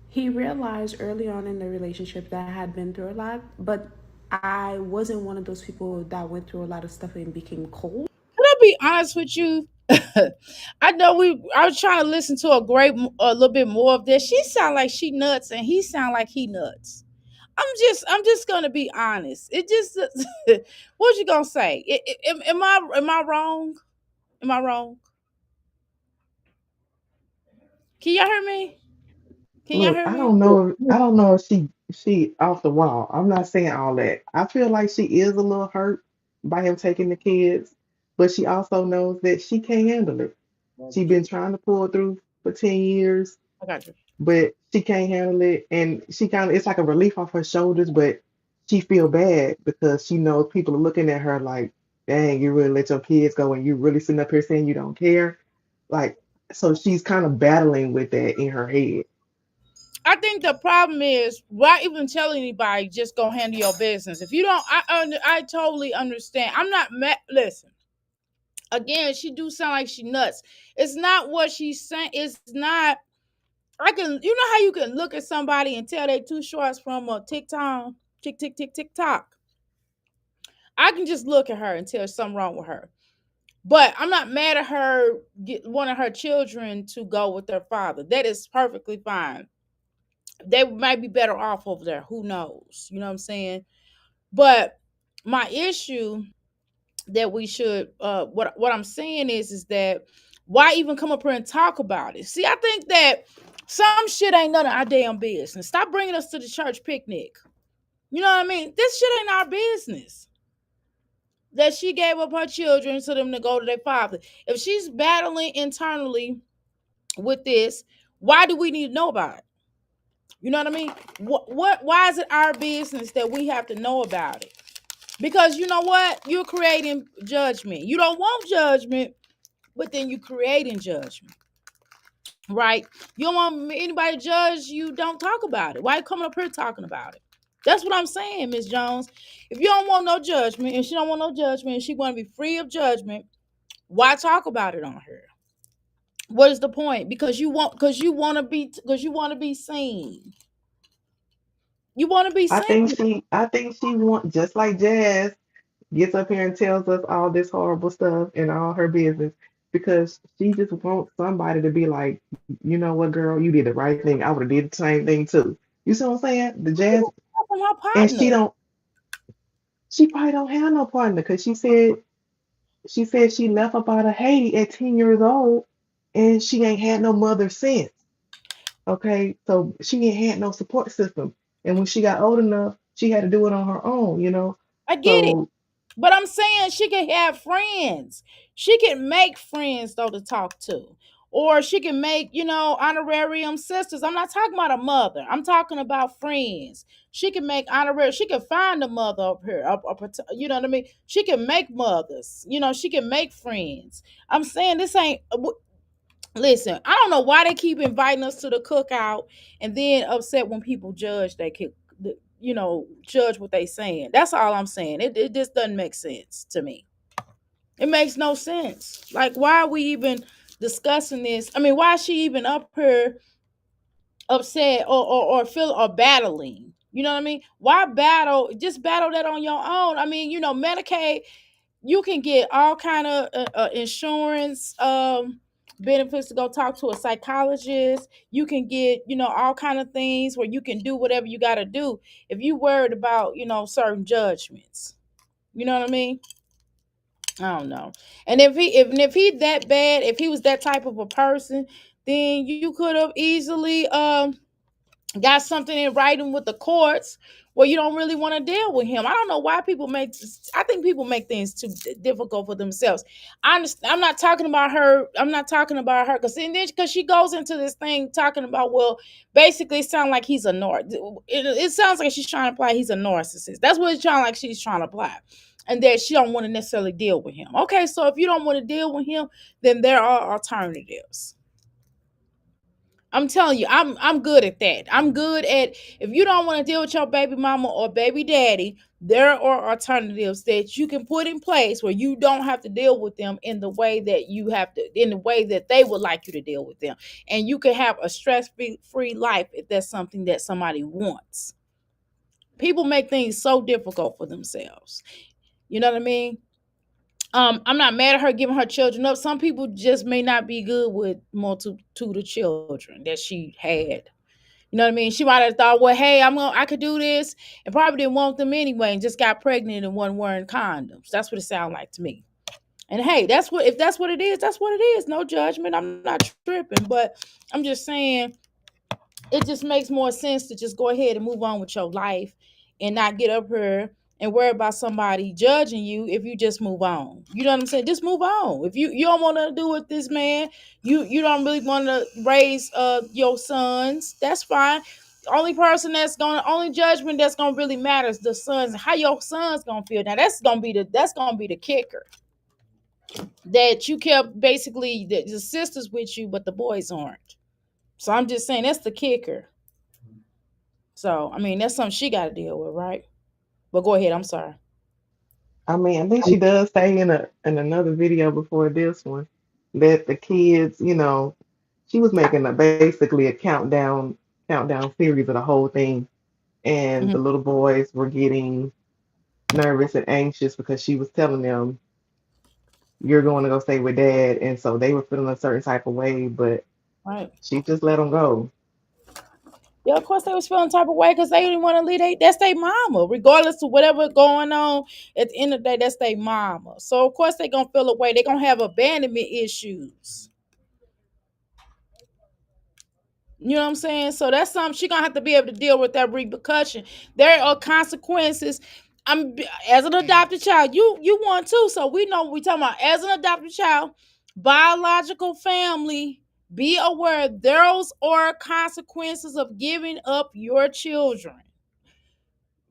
Speaker 6: he realized early on in the relationship that I had been through a lot, but I wasn't one of those people that went through a lot of stuff and became cold.
Speaker 1: Can I be honest with you? I know I was trying to listen to a little bit more of this. She sound like she nuts, and he sound like he nuts. I'm just gonna be honest. It just what you gonna say? Am I wrong? Am I wrong? Can y'all hear me? Can y'all
Speaker 7: Look,
Speaker 1: hear
Speaker 7: I
Speaker 1: me?
Speaker 7: don't know. I don't know if she off the wall. I'm not saying all that. I feel like she is a little hurt by him taking the kids, but she also knows that she can't handle it. She's been trying to pull through for 10 years,
Speaker 1: I got you.
Speaker 7: but she can't handle it. And she kind of, it's like a relief off her shoulders, but she feel bad because she knows people are looking at her like, dang, you really let your kids go and you really sitting up here saying you don't care. Like, so she's kind of battling with that in her head.
Speaker 1: I think the problem is why even tell anybody just go handle your business. If you don't, I totally understand. I'm not mad. Listen, again, she do sound like she nuts. It's not what she's saying. It's not. I can, you know how you can look at somebody and tell they two shorts from a TikTok, tick. I can just look at her and tell something wrong with her. But I'm not mad at her get one of her children to go with their father. That is perfectly fine. They might be better off over there. Who knows? You know what I'm saying? But my issue that we should what I'm saying is that why even come up here and talk about it? See, I think that some shit ain't none of our damn business. Stop bringing us to the church picnic. You know what I mean? This shit ain't our business. That she gave up her children to them to go to their father. If she's battling internally with this, why do we need to know about it? You know what I mean? What why is it our business that we have to know about it? Because you know what? You're creating judgment. You don't want judgment, but then you're creating judgment, right? You don't want anybody to judge you, don't talk about it. Why you coming up here talking about it? That's what I'm saying, Miss Jones. If you don't want no judgment, and she don't want no judgment, and she want to be free of judgment, why talk about it on her? What is the point? Because you want to be seen. You want to be seen.
Speaker 7: I think she want just like Jazz gets up here and tells us all this horrible stuff and all her business because she just wants somebody to be like, you know what, girl, you did the right thing. I would have did the same thing too. You see what I'm saying? The Jazz,
Speaker 1: From her
Speaker 7: and
Speaker 1: partner.
Speaker 7: she probably don't have no partner because she said she left up out of Haiti at 10 years old and she ain't had no mother since. Okay, so she ain't had no support system. And when she got old enough, she had to do it on her own, you know.
Speaker 1: I get it.
Speaker 7: So
Speaker 1: But I'm saying she can have friends. She can make friends though to talk to. Or she can make, honorarium sisters. I'm not talking about a mother. I'm talking about friends. She can make honorary. She can find a mother up here. You know what I mean? She can make mothers. She can make friends. I'm saying this ain't. Listen, I don't know why they keep inviting us to the cookout and then upset when people judge they could, judge what they saying. That's all I'm saying. It just doesn't make sense to me. It makes no sense. Like, why are we even discussing this? I mean, why is she even up here upset or feel or battling? You know what I mean? Why battle? Just battle that on your own. I mean, Medicaid, you can get all kind of insurance benefits to go talk to a psychologist. You can get all kind of things where you can do whatever you got to do if you worried about certain judgments. You know what I mean? I don't know. And if he that bad, if he was that type of a person, then you could have easily got something in writing with the courts where you don't really want to deal with him. I don't know why people make. I think people make things too difficult for themselves. I'm not talking about her. I'm not talking about her because she goes into this thing talking about, well, basically it sounds like he's a it sounds like she's trying to apply he's a narcissist. That's what it sounds like she's trying to apply. And that she don't want to necessarily deal with him. Okay, so if you don't want to deal with him, then there are alternatives. I'm telling you, I'm good at that. I'm good at if you don't want to deal with your baby mama or baby daddy, there are alternatives that you can put in place where you don't have to deal with them in the way that you have to, in the way that they would like you to deal with them. And you can have a stress-free life if that's something that somebody wants. People make things so difficult for themselves. You know what I mean? I'm not mad at her giving her children up. Some people just may not be good with multitude of children that she had. You know what I mean? She might have thought, well, hey, I could do this, and probably didn't want them anyway, and just got pregnant and wasn't wearing condoms. That's what it sounds like to me. And hey, if that's what it is, that's what it is. No judgment. I'm not tripping, but I'm just saying it just makes more sense to just go ahead and move on with your life and not get up here and worry about somebody judging you if you just move on. You know what I'm saying? Just move on. If you don't want to do with this man, you don't really want to raise your sons, that's fine. The only judgment that's gonna really matter is the sons, how your sons gonna feel. Now that's gonna be the kicker. That you kept basically the sisters with you, but the boys aren't. So I'm just saying that's the kicker. So, I mean, that's something she got to deal with, right? But go ahead. I'm sorry.
Speaker 7: I mean, I think she does say in another video before this one that the kids, she was making a basically a countdown series of the whole thing, and
Speaker 1: Mhm.
Speaker 7: the little boys were getting nervous and anxious because she was telling them you're going to go stay with dad, and so they were feeling a certain type of way, but
Speaker 1: Right.
Speaker 7: she just let them go.
Speaker 1: Yeah, of course they was feeling type of way because they didn't want to leave. That's their mama, regardless of whatever going on. At the end of the day, that's their mama. So of course they gonna feel away. They gonna have abandonment issues. You know what I'm saying? So that's something she gonna have to be able to deal with that repercussion. There are consequences. I'm as an adopted child. You want too, so we know what we talking about. As an adopted child, biological family. Be aware those are consequences of giving up your children,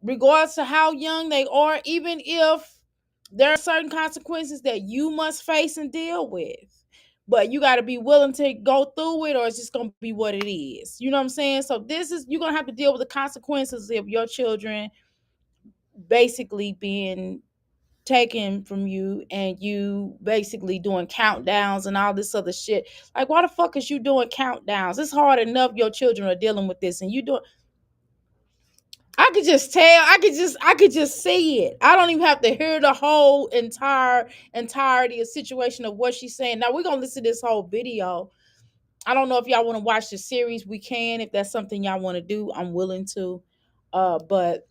Speaker 1: regardless to how young they are. Even if there are certain consequences that you must face and deal with, but you got to be willing to go through it, or it's just going to be what it is. You know what I'm saying? So this is, you're going to have to deal with the consequences of your children basically being taken from you, and you basically doing countdowns and all this other shit. Like, why the fuck is you doing countdowns? It's hard enough your children are dealing with this, and you doing. I could just tell. I could just see it. I don't even have to hear the whole entirety of situation of what she's saying. Now we're gonna listen to this whole video. I don't know if y'all want to watch the series. We can, if that's something y'all want to do. I'm willing to. But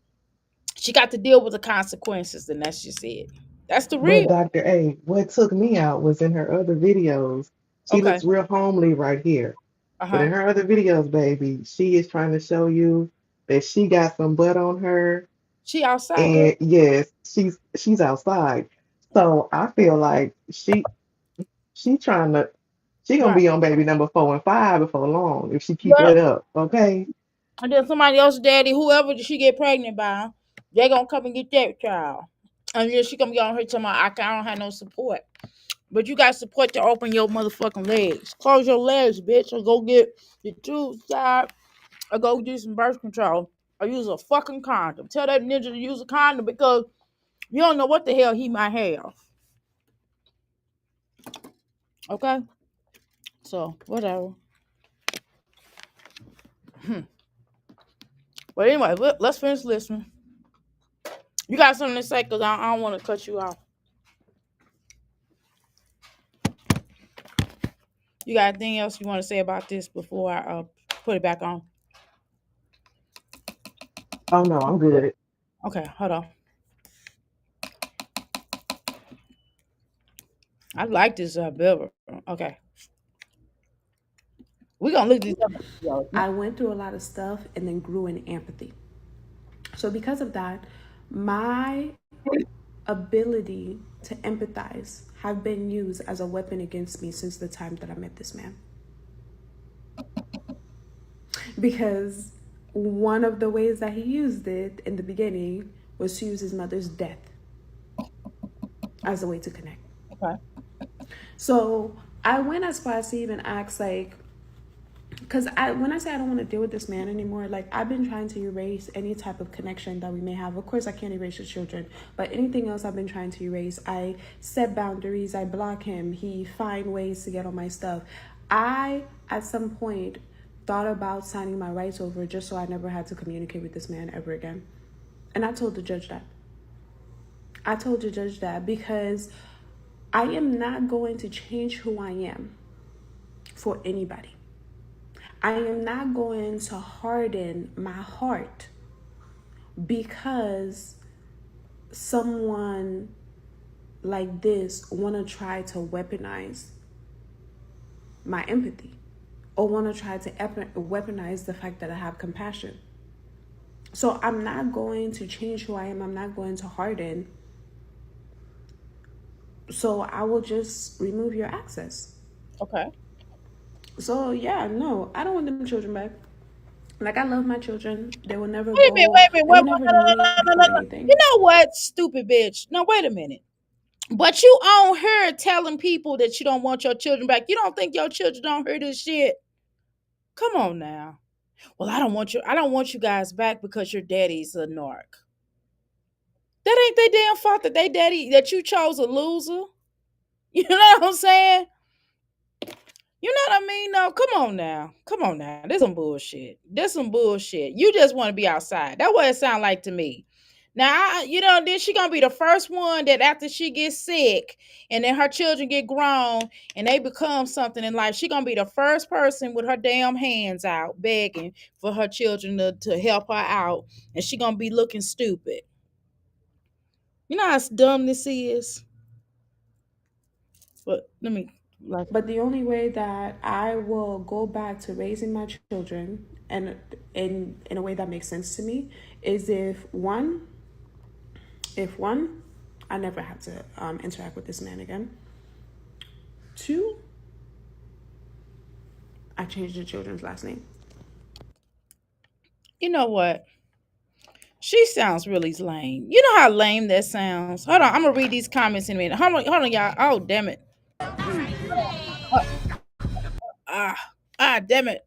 Speaker 1: she got to deal with the consequences, and that's just it. That's the
Speaker 7: But
Speaker 1: real.
Speaker 7: Dr. A, what took me out was in her other videos. She
Speaker 1: Okay.
Speaker 7: looks real homely right here.
Speaker 1: Uh
Speaker 7: But
Speaker 1: huh.
Speaker 7: in her other videos, baby, she is trying to show you that she got some butt on her.
Speaker 1: She outside, girl.
Speaker 7: And yes, she's outside. So I feel like she trying to she gonna
Speaker 1: Right.
Speaker 7: be on baby number 4 and 5 before long if she keep
Speaker 1: Yeah.
Speaker 7: that up. Okay.
Speaker 1: And then somebody else's daddy, whoever she get pregnant by, they gonna come and get that child. And then she gonna be on her talking about, I don't have no support. But you got support to open your motherfucking legs. Close your legs, bitch, or go get the tube shot, or go do some birth control, or use a fucking condom. Tell that ninja to use a condom because you don't know what the hell he might have. Okay? So, whatever. But anyway, let's finish listening. You got something to say because I don't want to cut you off. You got anything else you want to say about this before I put it back on?
Speaker 7: Oh no, I'm good.
Speaker 1: Okay, hold on. I like this bevel. Okay, we're gonna look these up.
Speaker 6: I went through a lot of stuff and then grew in empathy. So because of that, my ability to empathize have been used as a weapon against me since the time that I met this man. Because one of the ways that he used it in the beginning was to use his mother's death as a way to connect.
Speaker 1: Okay.
Speaker 6: So I went as far as to even ask, like, because when I say I don't want to deal with this man anymore, like, I've been trying to erase any type of connection that we may have. Of course, I can't erase his children, but anything else I've been trying to erase. I set boundaries, I block him, he find ways to get on my stuff. I, at some point, thought about signing my rights over just so I never had to communicate with this man ever again. And I told the judge that. I told the judge that because I am not going to change who I am for anybody. I am not going to harden my heart because someone like this want to try to weaponize my empathy or want to try to weaponize the fact that I have compassion. So I'm not going to change who I am. I'm not going to harden. So I will just remove your access.
Speaker 1: Okay.
Speaker 6: So yeah, no, I don't want them children back. Like, I love my children. They will never
Speaker 1: Wait a minute.
Speaker 6: go.
Speaker 1: Wait a minute.
Speaker 6: They will
Speaker 1: Wait,
Speaker 6: never
Speaker 1: no,
Speaker 6: know
Speaker 1: no,
Speaker 6: me
Speaker 1: no, no, no,
Speaker 6: for
Speaker 1: no. You
Speaker 6: anything.
Speaker 1: know what, stupid bitch? No, wait a minute. But you on here telling people that you don't want your children back. You don't think your children don't hear this shit? Come on now. Well, I don't want you guys back because your daddy's a narc. That ain't their damn fault that they daddy that you chose a loser. You know what I'm saying? You know what I mean? No, come on now. Come on now. This some bullshit. This some bullshit. You just want to be outside. That's what it sounds like to me. Now, then she gonna be the first one that after she gets sick and then her children get grown and they become something in life, she gonna be the first person with her damn hands out begging for her children to help her out, and she gonna be looking stupid. You know how dumb this is? But let me like
Speaker 6: But the only way that I will go back to raising my children and in a way that makes sense to me is if one, I never have to interact with this man again. Two, I changed the children's last name.
Speaker 1: you know what? She sounds really lame. You know how lame that sounds? Hold on, I'm gonna read these comments in a minute. Hold on, y'all. Oh, damn it. Ah, damn it.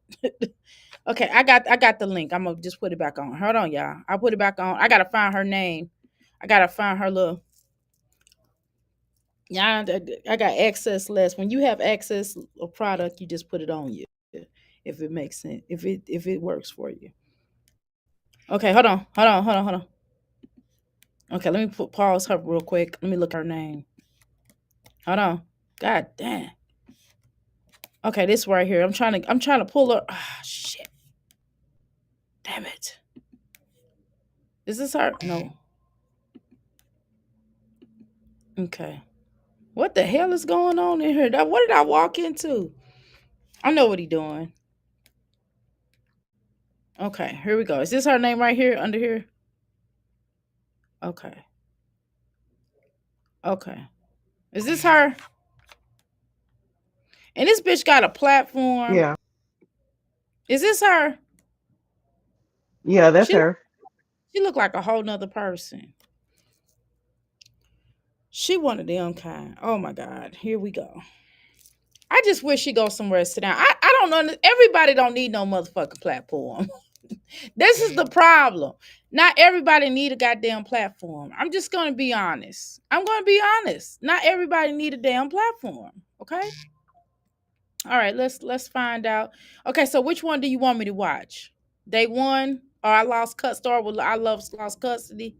Speaker 1: Okay, I got the link. I'm gonna just put it back on. Hold on, y'all. I'll put it back on. I gotta find her name. I gotta find her little. Yeah, I got access less. When you have access a product, you just put it on you. If it makes sense, if it works for you. Okay, hold on. Okay, let me pause her real quick. Let me look her name. Hold on. God damn. Okay, this right here. I'm trying to pull her. Ah, shit. Damn it. Is this her? No. Okay. What the hell is going on in here? What did I walk into? I know what he doing. Okay, here we go. Is this her name right here under here? Okay. Okay. Is this her? And this bitch got a platform.
Speaker 7: Yeah.
Speaker 1: Is this her?
Speaker 7: Yeah, that's
Speaker 1: She
Speaker 7: her.
Speaker 1: she look like a whole nother person. She one of them kind. Oh my God. Here we go. I just wish she go somewhere and sit down. I don't know. Everybody don't need no motherfucking platform. This is the problem. Not everybody need a goddamn platform. I'm just gonna be honest. I'm gonna be honest. Not everybody need a damn platform. Okay. All right. Let's find out. Okay. So which one do you want me to watch? Day one, or I lost cut. Start with I lost custody.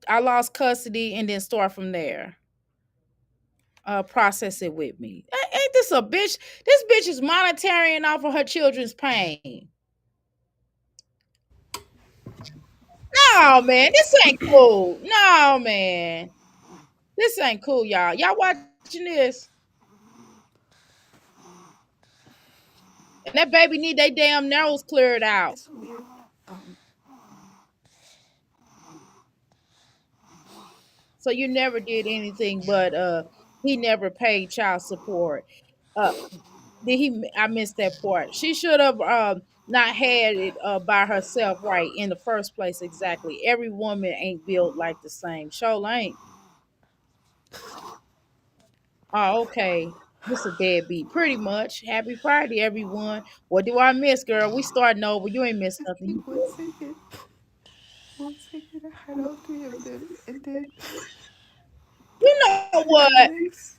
Speaker 1: I lost custody, and then start from there. Process it with me. Ain't this a bitch? This bitch is monitoring off of her children's pain. No, man, this ain't cool. No, man, this ain't cool, y'all. Y'all watching this? And that baby need they damn nose cleared out.
Speaker 6: It's so weird.
Speaker 1: So you never did anything, but he never paid child support. Uh, did he? I missed that part. She should have not had it by herself, right, in the first place. Exactly. Every woman ain't built like the same. Show ain't. Oh, okay. This a deadbeat. Pretty much. Happy Friday, everyone. What do I miss, girl? We starting over. You ain't missed
Speaker 6: Just
Speaker 1: nothing.
Speaker 6: give me 1 second. 1 second. I had all three of them, and then
Speaker 1: You know
Speaker 6: it
Speaker 1: what?
Speaker 6: makes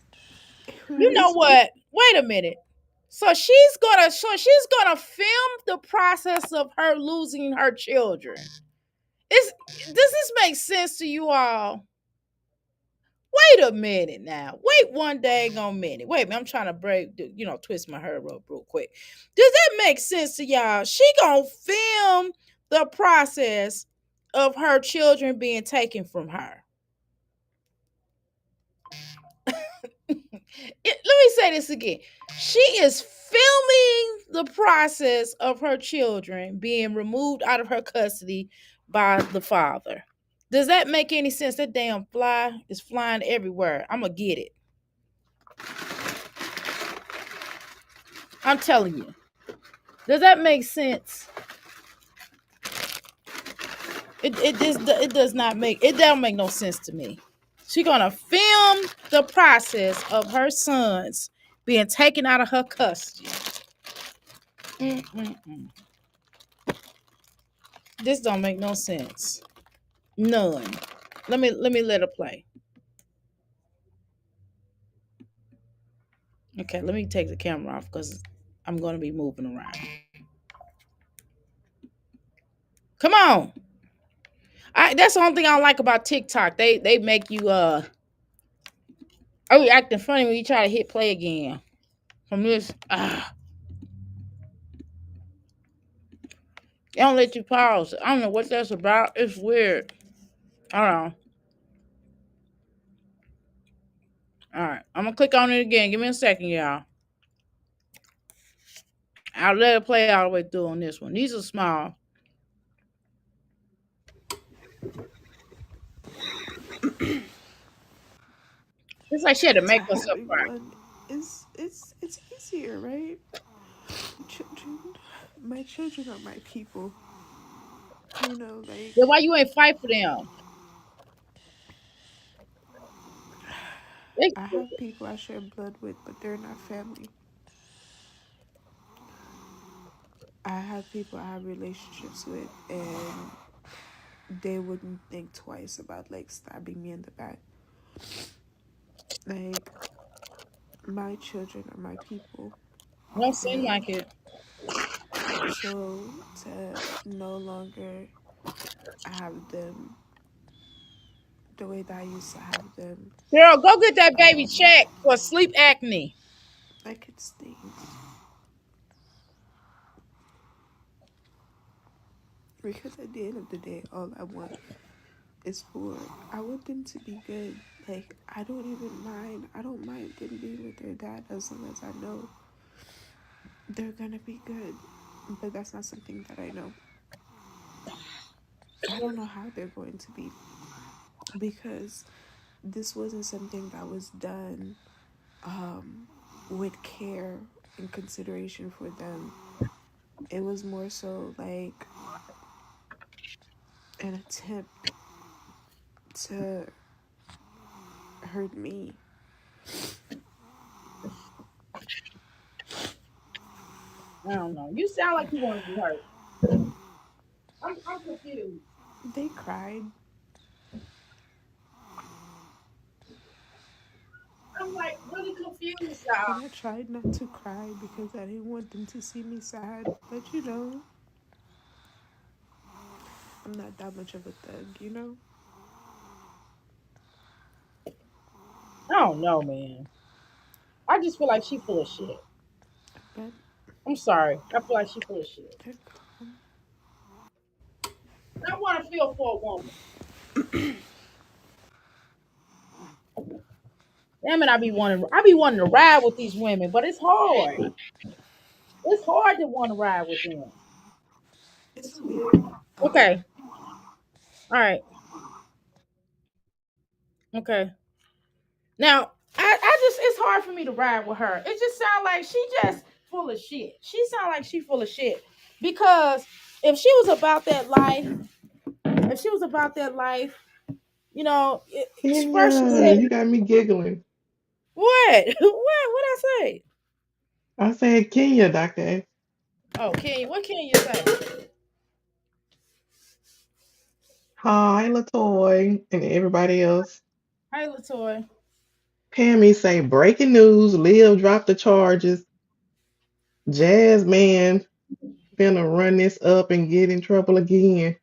Speaker 6: it
Speaker 1: You know
Speaker 6: makes me.
Speaker 1: what? Wait a minute. So she's gonna film the process of her losing her children. Does this make sense to you all? Wait a minute now. Wait one dang on minute. Wait a minute. I'm trying to twist my hair up real quick. Does that make sense to y'all? She gonna film the process of her children being taken from her. Let me say this again. She is filming the process of her children being removed out of her custody by the father. Does that make any sense? That damn fly is flying everywhere. I'm gonna get it. I'm telling you. Does that make sense? It does not make it don't make no sense to me. She gonna film the process of her sons being taken out of her custody. Mm-mm-mm. This don't make no sense. None. Let me let her play. Okay, let me take the camera off because I'm gonna be moving around. Come on. That's the only thing I don't like about TikTok. They make you oh, you acting funny when you try to hit play again. From this, they don't let you pause. I don't know what that's about. It's weird. I don't know. All right, I'm gonna click on it again. Give me a second, y'all. I'll let it play all the way through on this one. These are small. It's like she had to
Speaker 6: To
Speaker 1: make herself
Speaker 6: having
Speaker 1: cry.
Speaker 6: one is it's easier, right? Children, my children are my people. You know,
Speaker 1: Then why you ain't fight for them? They,
Speaker 6: I have people I share blood with, but they're not family. I have people I have relationships with, and they wouldn't think twice about like stabbing me in the back. Like, my children are my people,
Speaker 1: don't seem
Speaker 6: and
Speaker 1: like it.
Speaker 6: so to no longer have them the way that I used to have them,
Speaker 1: Girl, go get that baby
Speaker 6: um,
Speaker 1: checked for sleep acne.
Speaker 6: like it stings. Because at the end of the day, all I want is I want them to be good. Like, I don't even mind. I don't mind them being with their dad as long as I know they're gonna be good. But that's not something that I know. I don't know how they're going to be, because this wasn't something that was done um, with care and consideration for them. It was more so like an attempt to hurt me.
Speaker 1: I don't know. You sound like you want to be hurt. I'm confused.
Speaker 6: They cried,
Speaker 1: I'm like really confused, y'all.
Speaker 6: and I tried not to cry because I didn't want them to see me sad. But you know, I'm not that much of a thug, you know?
Speaker 1: I don't know, man. I just feel like she full of shit.
Speaker 6: But
Speaker 1: I'm sorry. I feel like she full of shit.
Speaker 6: they're calm.
Speaker 1: I want to feel for a woman. Damn it, I be wanting to ride with these women, but it's hard. It's hard to want to ride with them.
Speaker 6: It's weird.
Speaker 1: Okay. All right. Okay. Now, I just it's hard for me to ride with her. It just sounds like she just full of shit. She sound like she full of shit. Because if she was about that life, if she was about that life, first she
Speaker 7: Yeah,
Speaker 1: said,
Speaker 7: you got me giggling.
Speaker 1: what? What I say?
Speaker 7: I said Kenya, Dr. A.
Speaker 1: Oh, what can you say?
Speaker 7: Hi, Latoy, and everybody else.
Speaker 1: Hey, Latoy.
Speaker 7: Pammy say breaking news, Lil dropped the charges. Jazz man finna run this up and get in trouble again.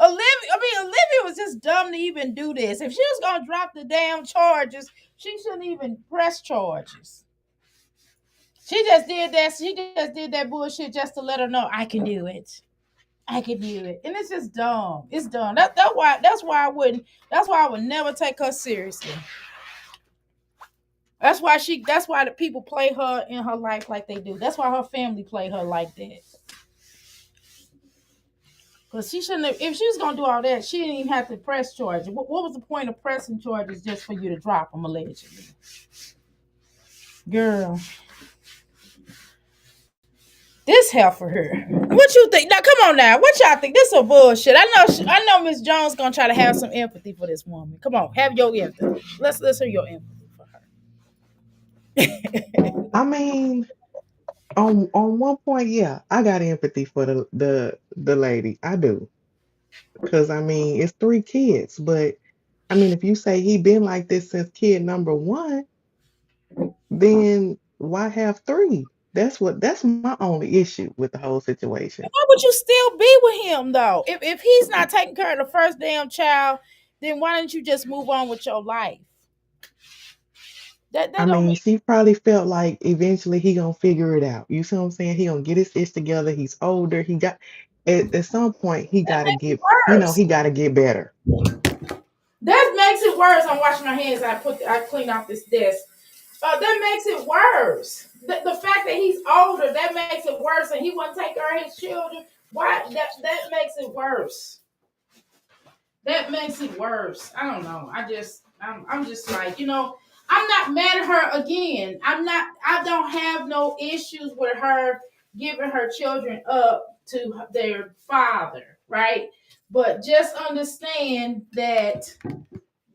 Speaker 1: Olivia was just dumb to even do this. If she was gonna drop the damn charges, she shouldn't even press charges. She just did that. She just did that bullshit just to let her know I can do it. I can do it, and it's just dumb. It's dumb. That's why I wouldn't. That's why I would never take her seriously. That's why the people play her in her life like they do. That's why her family play her like that. Because she shouldn't have, if she was gonna do all that, she didn't even have to press charges. What was the point of pressing charges just for you to drop them allegedly? Girl, this hell for her. What you think? Now come on now. What y'all think? This is bullshit. I know Miss Jones gonna try to have some empathy for this woman. Come on, have your empathy. Let's hear your empathy for her.
Speaker 7: I mean, on one point, yeah, I got empathy for the lady. I do. Because I mean, it's three kids, but I mean, if you say he been like this since kid number one, then why have three? That's my only issue with the whole situation.
Speaker 1: Why would you still be with him though? If he's not taking care of the first damn child, then why don't you just move on with your life? That
Speaker 7: I
Speaker 1: don't
Speaker 7: mean,
Speaker 1: make
Speaker 7: she probably felt like eventually he gonna figure it out. You see what I'm saying? He gonna get his ish together. He's older. At some point he
Speaker 1: that
Speaker 7: gotta
Speaker 1: makes it
Speaker 7: get,
Speaker 1: worse.
Speaker 7: he gotta get better.
Speaker 1: That makes it worse. I'm washing my hands. I clean off this desk. That makes it worse. The fact that he's older, that makes it worse, and he wouldn't take care of his children. Why? That makes it worse. That makes it worse. I don't know. I'm just like, I'm not mad at her again. I don't have no issues with her giving her children up to their father, right? But just understand that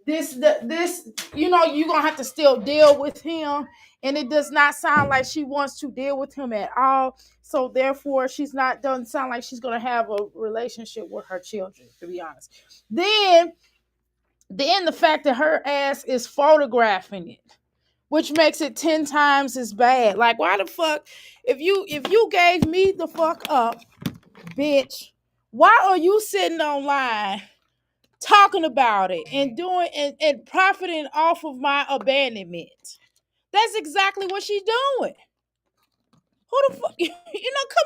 Speaker 1: this you're gonna have to still deal with him, and it does not sound like she wants to deal with him at all, so therefore she's not doesn't sound like she's gonna have a relationship with her children, to be honest. Then the fact that her ass is photographing it, which makes it 10 times as bad. Like, why the fuck, if you gave me the fuck up, bitch, why are you sitting online talking about it and doing and profiting off of my abandonment? That's exactly what she's doing. Who the fuck?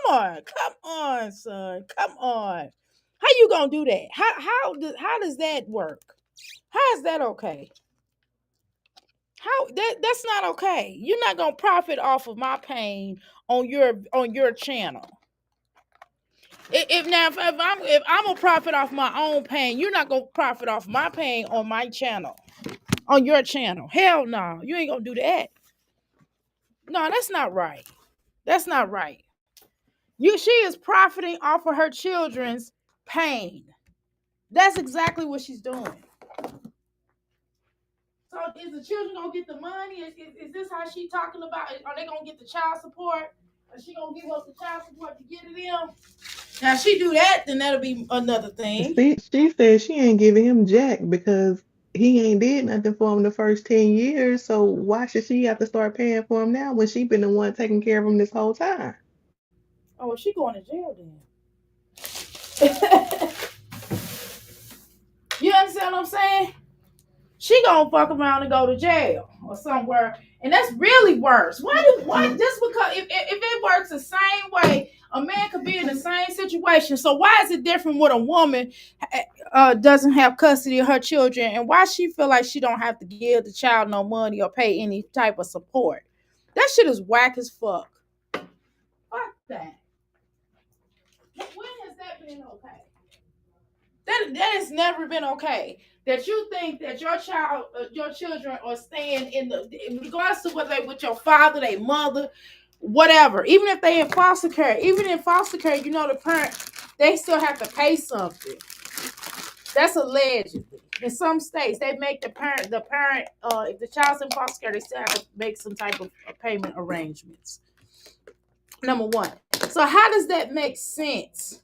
Speaker 1: Come on, son, come on. How you gonna do that? How does that work? How is that okay? That's not okay. You're not gonna profit off of my pain on your channel. If I'm gonna profit off my own pain, you're not gonna profit off my pain on my channel, on your channel. Hell no, you ain't gonna do that. No, that's not right. That's not right. She is profiting off of her children's pain. That's exactly what she's doing. So is the children gonna get the money? Is this how she talking about? Are they gonna get the child support? Is she gonna give up the child support to get it in? Now, if she do that, then that'll be another thing.
Speaker 7: See, she said she ain't giving him jack because he ain't did nothing for him the first 10 years. So why should she have to start paying for him now when she been the one taking care of him this whole time?
Speaker 1: Oh, well, she going to jail then. You understand what I'm saying? She gonna fuck around and go to jail or somewhere, and that's really worse. Why just because if it works the same way, a man could be in the same situation. So why is it different with a woman doesn't have custody of her children, and why she feel like she don't have to give the child no money or pay any type of support? That shit is whack as fuck. Fuck that. When has that been okay? That has never been okay. That you think that your children are staying regardless of whether they with your father, their mother, whatever. Even if they in foster care, the parent, they still have to pay something. That's allegedly. In some states, they make the parent, if the child's in foster care, they still have to make some type of payment arrangements. Number one. So how does that make sense?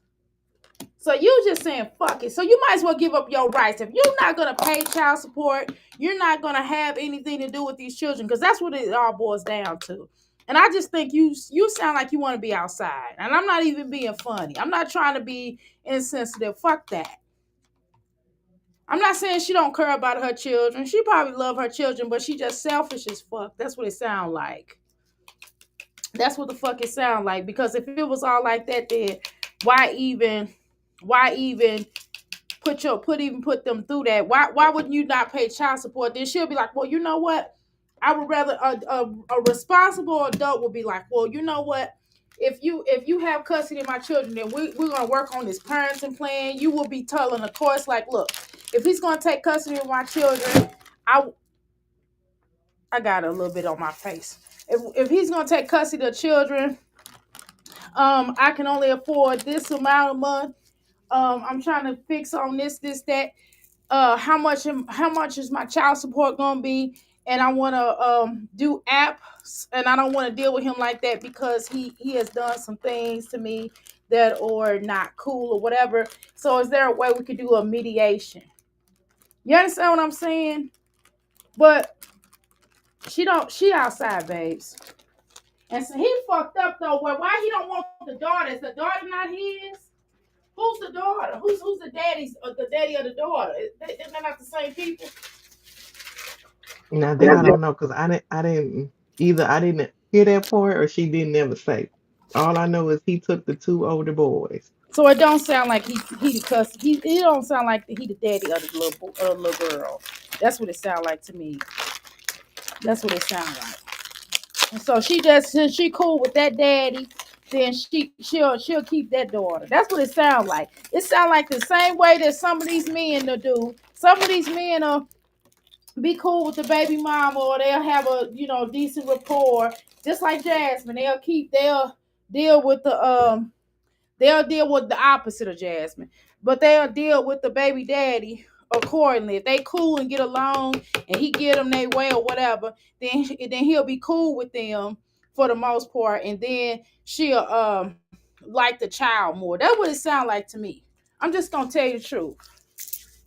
Speaker 1: So you just saying fuck it. So you might as well give up your rights. If you're not gonna pay child support, you're not gonna have anything to do with these children, because that's what it all boils down to. And I just think you sound like you want to be outside. And I'm not even being funny. I'm not trying to be insensitive. Fuck that. I'm not saying she don't care about her children. She probably love her children, but she just selfish as fuck. That's what it sound like. That's what the fuck it sound like. Because if it was all like that, then why even put them through that? Why wouldn't you not pay child support? Then she'll be like, well, you know what? I would rather a responsible adult would be like, well, you know what? If you have custody of my children, then we're gonna work on this parenting plan. You will be telling the course like, look, if he's gonna take custody of my children, I got a little bit on my face. If he's gonna take custody of children, I can only afford this amount a month. I'm trying to fix on this, that. How much is my child support gonna be? And I want to do apps, and I don't want to deal with him like that because he has done some things to me that are not cool or whatever. So is there a way we could do a mediation? You understand what I'm saying? But she outside, babes. And so he fucked up though. Well, why he don't want the daughter? Is the daughter not his? Who's the daughter? Who's the daddy's the daddy of the daughter? They're not the same people.
Speaker 7: Now that I don't know because I didn't either I didn't hear that part or she didn't ever say. All I know is he took the two older boys.
Speaker 1: So it don't sound like he the cuss. He don't sound like he the daddy of the little girl. That's what it sound like to me. That's what it sound like. And so she just since she cool with that daddy, then she'll keep that daughter. That's what it sounds like. It sounds like the same way that some of these men will do. Some of these men will be cool with the baby mama, or they'll have a decent rapport, just like Jasmine. They'll deal with they'll deal with the opposite of Jasmine, but they'll deal with the baby daddy accordingly. If they cool and get along, and he get them their way or whatever, then he'll be cool with them for the most part, and then she'll like the child more. That's what it sounds like to me. I'm just gonna tell you the truth.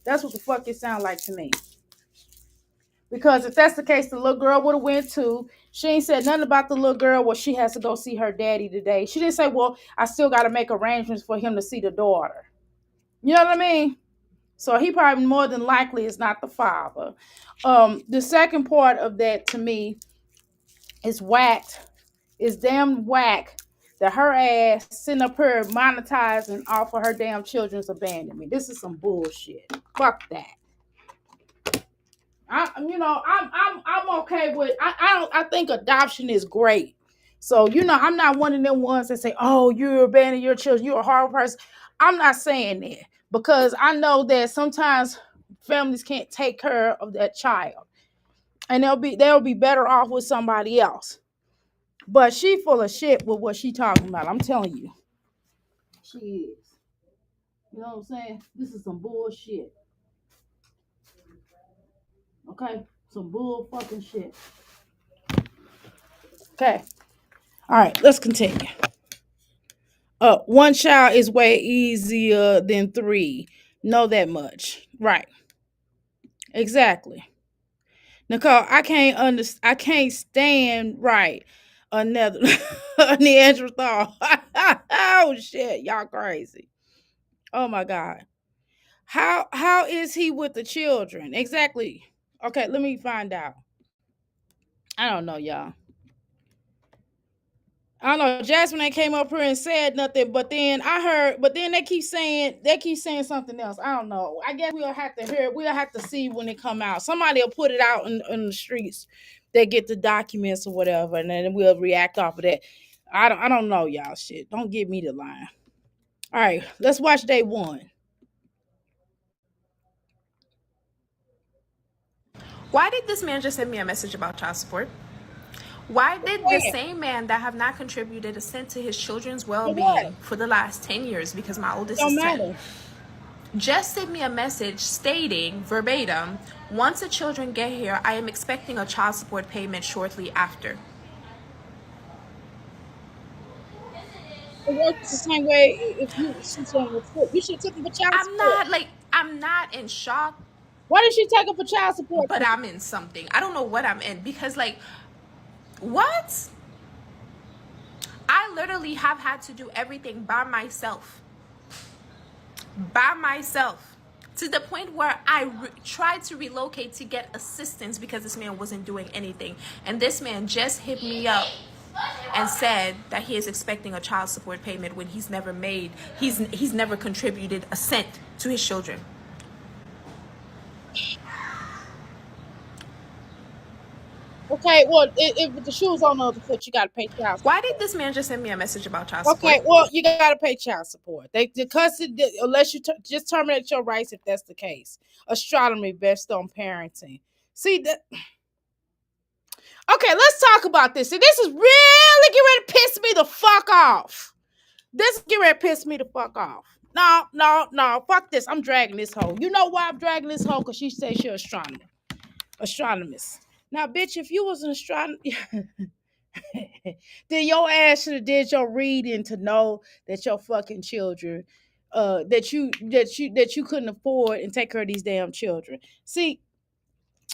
Speaker 1: That's what the fuck it sounds like to me. Because if that's the case, the little girl would have went too. She ain't said nothing about the little girl. Well, she has to go see her daddy today. She didn't say, well, I still got to make arrangements for him to see the daughter. You know what I mean? So he probably more than likely is not the father. The second part of that to me is whacked. Is damn whack that her ass sitting up here monetizing off of her damn children's abandonment. This is some bullshit. Fuck that. I'm okay with. I think adoption is great. So I'm not one of them ones that say, "Oh, you abandon your children. You're a horrible person." I'm not saying that because I know that sometimes families can't take care of that child, and they'll be better off with somebody else. But she full of shit with what she talking about. I'm telling you, she is. You know what I'm saying? This is some bullshit. Okay, some bull fucking shit. Okay. All right, let's continue. One child is way easier than three. Know that much. Right. Exactly. Nicole, I can't stand right another a Neanderthal. Oh shit, y'all crazy. Oh my god. How is he with the children? Exactly. Okay, let me find out. I don't know, y'all. I don't know. Jasmine ain't came up here and said nothing, but then I heard, but then they keep saying something else. I don't know. I guess we'll have to hear. We'll have to see when it come out. Somebody will put it out in the streets. They get the documents or whatever, and then we'll react off of that. I don't know, y'all. Shit, don't give me the line. All right, let's watch day one.
Speaker 6: Why did this man just send me a message about child support? Why did the
Speaker 1: What?
Speaker 6: same man that have not contributed a cent to his children's
Speaker 1: For what?
Speaker 6: well-being for the last 10 years, because my oldest
Speaker 1: Don't
Speaker 6: is 10,
Speaker 1: matter.
Speaker 6: just sent me a message stating verbatim, once the children get here, I am expecting a child support payment shortly after.
Speaker 1: It works the same way if she's on the foot. You should have took him for child support.
Speaker 6: I'm not in shock,
Speaker 1: Why did she take him for child support?
Speaker 6: but I'm in something. I don't know what I'm in, because like, what? I literally have had to do everything by myself. By myself. To the point where I tried to relocate to get assistance because this man wasn't doing anything. And this man just hit me up and said that he is expecting a child support payment when he's never contributed a cent to his children.
Speaker 1: Okay, well, if the shoe's on the other foot, you got to pay child
Speaker 6: Why
Speaker 1: support.
Speaker 6: did this man just send me a message about child support?
Speaker 1: Okay, well, you got to pay child support. Unless you just terminate your rights if that's the case. Astronomy based on parenting. See that? Okay, let's talk about this. See, this is really getting ready to piss me the fuck off. This is getting ready to piss me the fuck off. No, fuck this. I'm dragging this hoe. You know why I'm dragging this hoe? Because she says she's an astronomist. Now, bitch, if you was an astronomer, then your ass should have did your reading to know that your fucking children, that you couldn't afford and take care of these damn children. See,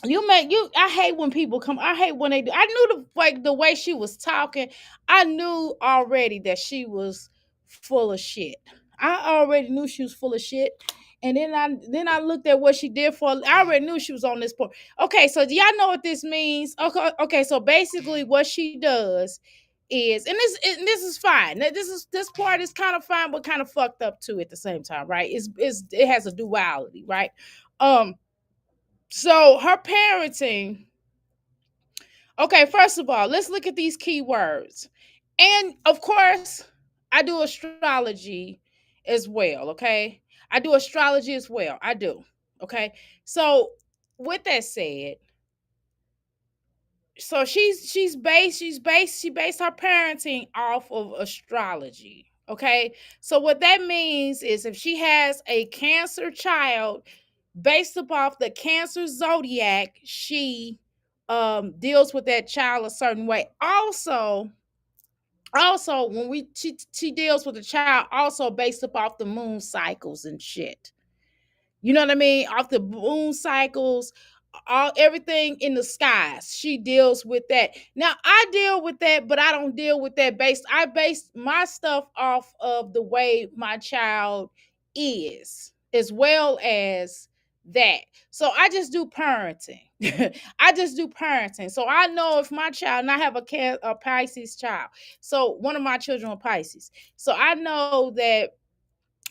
Speaker 1: You make you I hate when people come. I hate when they do. I knew the way she was talking. I knew already that she was full of shit. I already knew she was full of shit. And then I looked at what she did for. I already knew she was on this point. Okay, so do y'all know what this means? Okay, so basically what she does is, and this is fine. This part is kind of fine, but kind of fucked up too at the same time, right? It has a duality, right? Um, so her parenting. Okay, first of all, let's look at these key words. And of course, I do astrology as well, okay? I do astrology as well. I do. Okay? So, with that said, so she based her parenting off of astrology. Okay, so what that means is if she has a cancer child, based upon the cancer zodiac, she deals with that child a certain way. Also when she deals with the child also based upon the moon cycles and shit. You know what I mean? Off the moon cycles, all everything in the skies. She deals with that. Now I deal with that, but I don't deal with that based. I base my stuff off of the way my child is, as well as that. So I just do parenting. I just do parenting. So I know if my child, and I have a Pisces child. So one of my children are Pisces. So I know that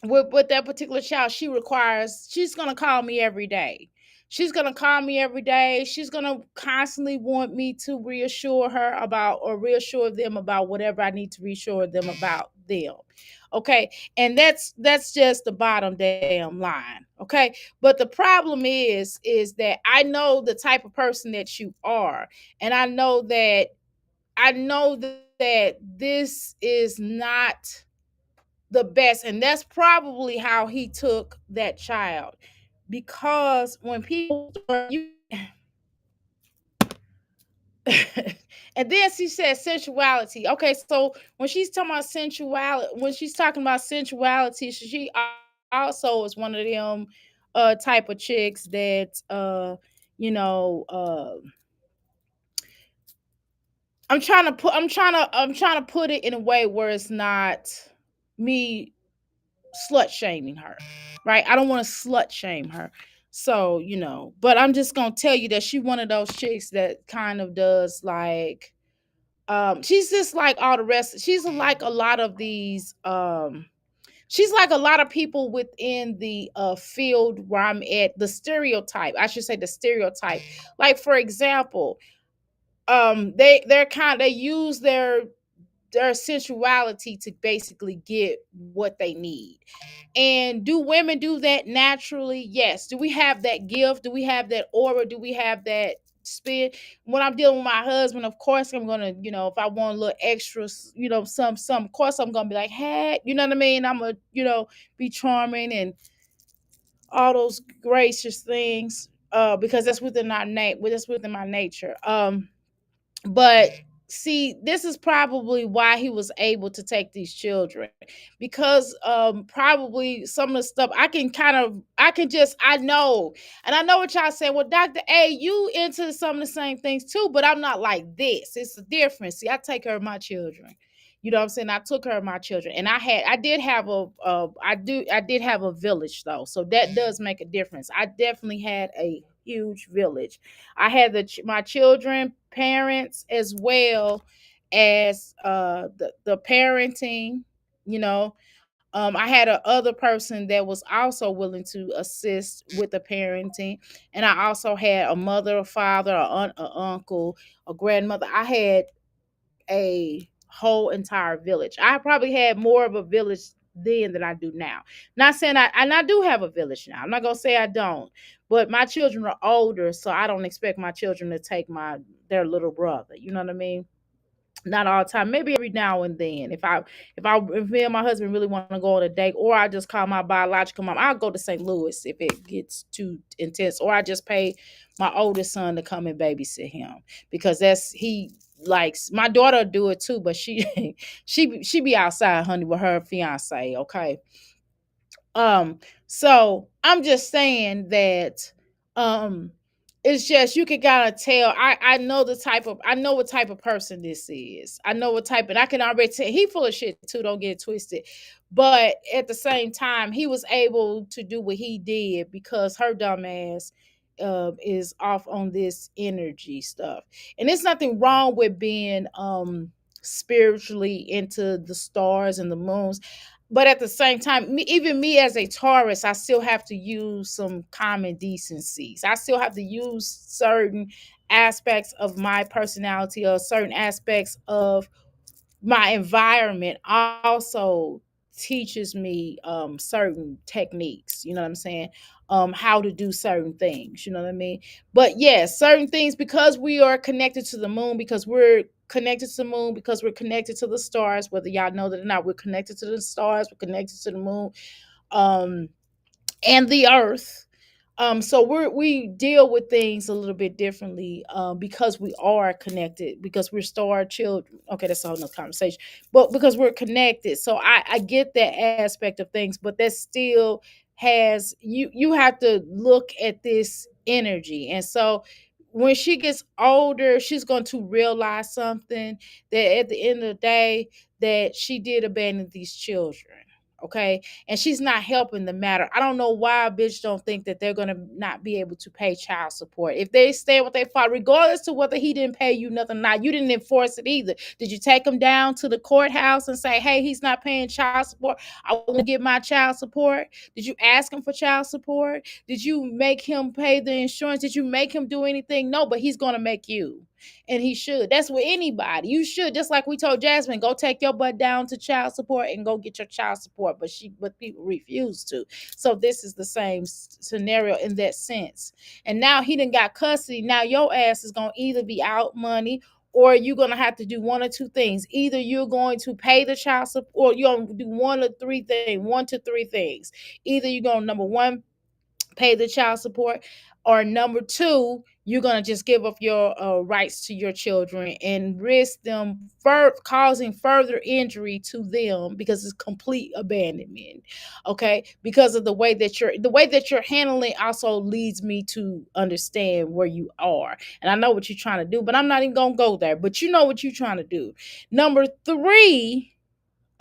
Speaker 1: with that particular child, she's gonna call me every day. She's gonna call me every day. She's gonna constantly want me to reassure her about or reassure them about whatever I need to reassure them about them. Okay. And that's just the bottom damn line. Okay. But the problem is that I know the type of person that you are. And I know that this is not the best, and that's probably how he took that child, because when people and then she said sensuality. Okay, so when she's talking about sensuality, she also is one of them type of chicks that you know I'm trying to put it in a way where it's not me slut shaming her, right? I don't want to slut shame her. So, but I'm just gonna tell you that she one of those chicks that kind of does like she's just like all the rest. She's like a lot of these she's like a lot of people within the field where I'm at, the stereotype. I should say the stereotype. Like for example, they use their sensuality to basically get what they need. And do women do that naturally? Yes. Do we have that gift? Do we have that aura? Do we have that spirit? When I'm dealing with my husband, of course I'm gonna, if I want a little extra, some, of course I'm gonna be like, hey, you know what I mean? I'm gonna, be charming and all those gracious things, because that's within our that's within my nature. But see, this is probably why he was able to take these children, because probably some of the stuff I know. And I know what y'all saying. Well, Dr. A, you into some of the same things too, but I'm not like this. It's a difference. See, I take care of my children. You know what I'm saying? I took care of my children, and I did have a village though, so that does make a difference. I definitely had a huge village. I had my children, parents, as well as the parenting. You know, I had a other person that was also willing to assist with the parenting, and I also had a mother, a father, a aunt, a uncle, a grandmother. I had a whole entire village. I probably had more of a village then than I do now. Not saying I do have a village now. I'm not gonna say I don't, but my children are older, so I don't expect my children to take their little brother. You know what I mean? Not all the time, maybe every now and then. If me and my husband really want to go on a date, or I just call my biological mom, I'll go to St. Louis if it gets too intense, or I just pay my oldest son to come and babysit him, because he likes. My daughter do it too, but she she be outside, honey, with her fiance. Okay. So I'm just saying that um it's just you can kind of tell. I know the type of I know what type of person this is. I know what type, and I can already tell he full of shit too. Don't get it twisted, but at the same time, he was able to do what he did because her dumb ass is off on this energy stuff, and there's nothing wrong with being spiritually into the stars and the moons, but at the same time, even me as a Taurus, I still have to use some common decencies. I still have to use certain aspects of my personality or certain aspects of my environment also teaches me certain techniques, you know what I'm saying, how to do certain things, you know what I mean. But yes, certain things, because we are connected to the moon, because we're connected to the moon, because we're connected to the stars, whether y'all know that or not, we're connected to the stars, we're connected to the moon, um and the earth. So we deal with things a little bit differently, because we are connected, because we're star children. Okay, that's a whole nother conversation. But because we're connected, so I get that aspect of things, but that still has you have to look at this energy. And so when she gets older, she's going to realize something, that at the end of the day, that she did abandon these children. Okay, and she's not helping the matter. I don't know why a bitch don't think that they're gonna not be able to pay child support if they stay with their father, regardless to whether he didn't pay you nothing. Not you didn't enforce it either. Did you take him down to the courthouse and say, "Hey, he's not paying child support. I want to get my child support"? Did you ask him for child support? Did you make him pay the insurance? Did you make him do anything? No, but he's gonna make you. And he should. That's with anybody. You should, just like we told Jasmine, go take your butt down to child support and go get your child support. But people refuse to. So this is the same scenario in that sense. And now he done got custody. Now your ass is gonna either be out money, or you're gonna have to do one or two things. Either you're going to pay the child support, or you're gonna do one to three things. Either you're gonna, number one, pay the child support, or number two, you're going to just give up your rights to your children and risk them causing further injury to them, because it's complete abandonment. Okay, because of the way that you're handling also leads me to understand where you are, and I know what you're trying to do, but I'm not even going to go there. But you know what you're trying to do. Number three,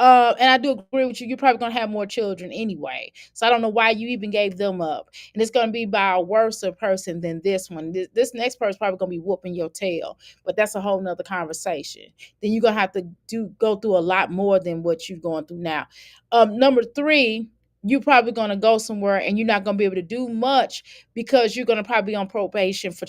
Speaker 1: and I do agree with you. You're probably gonna have more children anyway, so I don't know why you even gave them up. And it's gonna be by a worse person than this one. This next person probably gonna be whooping your tail, but that's a whole nother conversation. Then you're gonna have to go through a lot more than what you're going through now. Number three, you're probably gonna go somewhere and you're not gonna be able to do much, because you're gonna probably be on probation for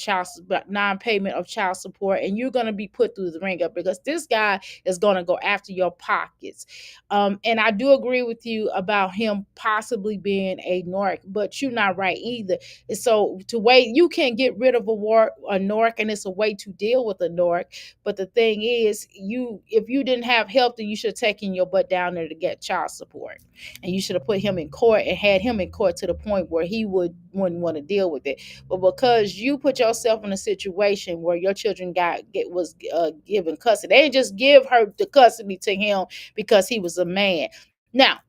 Speaker 1: non-payment of child support, and you're gonna be put through the ringer, because this guy is gonna go after your pockets. And I do agree with you about him possibly being a narc, but you're not right either. And so you can get rid of a narc, and it's a way to deal with a narc. But the thing is, if you didn't have help, then you should have taken your butt down there to get child support, and you should have put him in court and had him in court to the point where he wouldn't want to deal with it. But because you put yourself in a situation where your children was given custody, they didn't just give her the custody to him because he was a man. Now,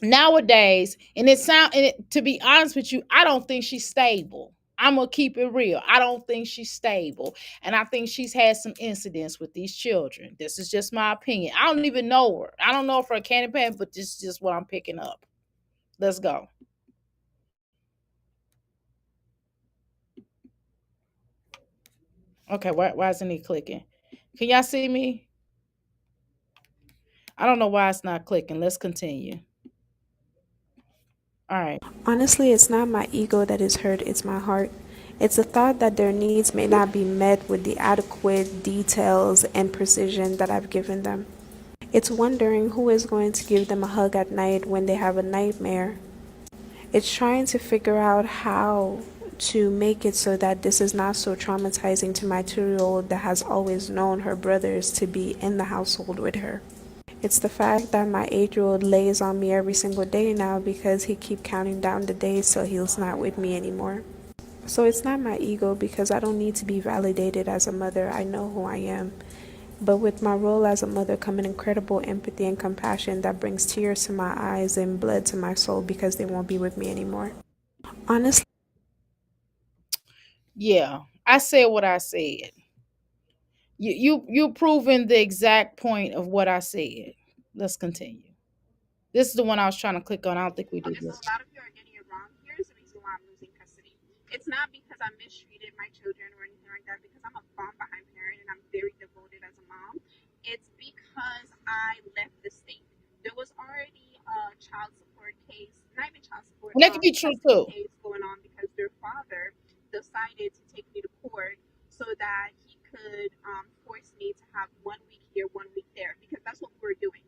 Speaker 1: nowadays, to be honest with you, I don't think she's stable. I'm gonna keep it real. I don't think she's stable, and I think she's had some incidents with these children. This is just my opinion. I don't even know her. I don't know her for a candy pan, but this is just what I'm picking up. Let's go. Okay, why isn't he clicking? Can y'all see me? I don't know why it's not clicking. Let's continue. All right.
Speaker 6: Honestly, it's not my ego that is hurt, it's my heart. It's the thought that their needs may not be met with the adequate details and precision that I've given them. It's wondering who is going to give them a hug at night when they have a nightmare. It's trying to figure out how to make it so that this is not so traumatizing to my 2-year-old that has always known her brothers to be in the household with her. It's the fact that my 8-year-old lays on me every single day now because he keep counting down the days so he's not with me anymore. So it's not my ego, because I don't need to be validated as a mother. I know who I am. But with my role as a mother come an incredible empathy and compassion that brings tears to my eyes and blood to my soul, because they won't be with me anymore. Honestly,
Speaker 1: Yeah, I said what I said. You proving the exact point of what I said. Let's continue. This is the one I was trying to click on. I don't think we did
Speaker 6: Okay, so
Speaker 1: this.
Speaker 6: a lot of you are getting it wrong. Here's the reason why I'm losing custody. It's not because I mistreated my children or anything like that, because I'm a bomb behind parent and I'm very devoted as a mom. It's because I left the state. There was already a child support case, not even child support,
Speaker 1: And that could be true
Speaker 6: custody
Speaker 1: too.
Speaker 6: case going on because their father decided to take me to court so that he could force me to have 1 week here, 1 week there, because that's what we were doing.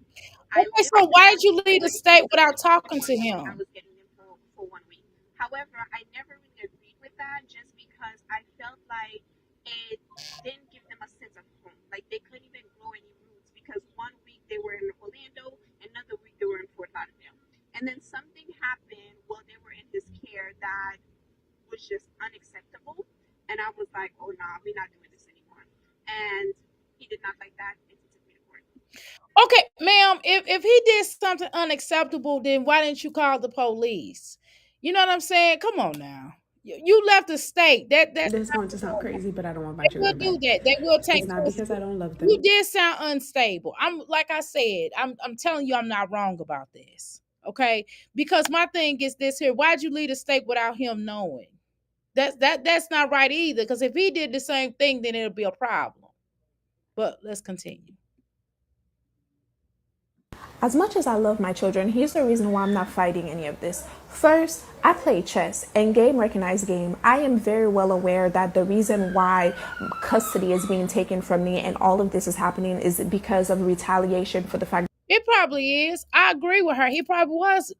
Speaker 6: I
Speaker 1: Okay,
Speaker 6: lived
Speaker 1: so
Speaker 6: with
Speaker 1: why
Speaker 6: them
Speaker 1: did you
Speaker 6: for
Speaker 1: leave the
Speaker 6: 30
Speaker 1: state
Speaker 6: days
Speaker 1: without
Speaker 6: and
Speaker 1: talking to
Speaker 6: 1 week I
Speaker 1: him?
Speaker 6: was getting them for 1 week. However, I never really agreed with that just because I felt like it didn't give them a sense of home. Like they couldn't even grow any roots because 1 week they were in Orlando, another week they were in Fort Lauderdale. And then something happened while they were in this care that was just unacceptable. And I was like, oh, nah, we're not doing this anymore. And he did not like that and he took me to court.
Speaker 1: Okay, ma'am, if he did something unacceptable, then why didn't you call the police? You know what I'm saying? Come on now. You left the state. That's
Speaker 6: This is
Speaker 1: not
Speaker 6: going to sound
Speaker 1: normal.
Speaker 6: crazy, but I don't want my
Speaker 1: They will
Speaker 6: children back.
Speaker 1: do that. They will take
Speaker 6: It's not because I
Speaker 1: custody.
Speaker 6: don't love
Speaker 1: You
Speaker 6: them.
Speaker 1: did sound unstable. I'm like I said, I'm telling you I'm not wrong about this. Okay? Because my thing is this here. Why'd you leave the state without him knowing? That's not right either. Because if he did the same thing, then it'll be a problem. But let's continue.
Speaker 8: As much as I love my children, here's the reason why I'm not fighting any of this. First, I play chess and game recognized game. I am very well aware that the reason why custody is being taken from me and all of this is happening is because of retaliation for the fact.
Speaker 1: It probably is. I agree with her. He probably was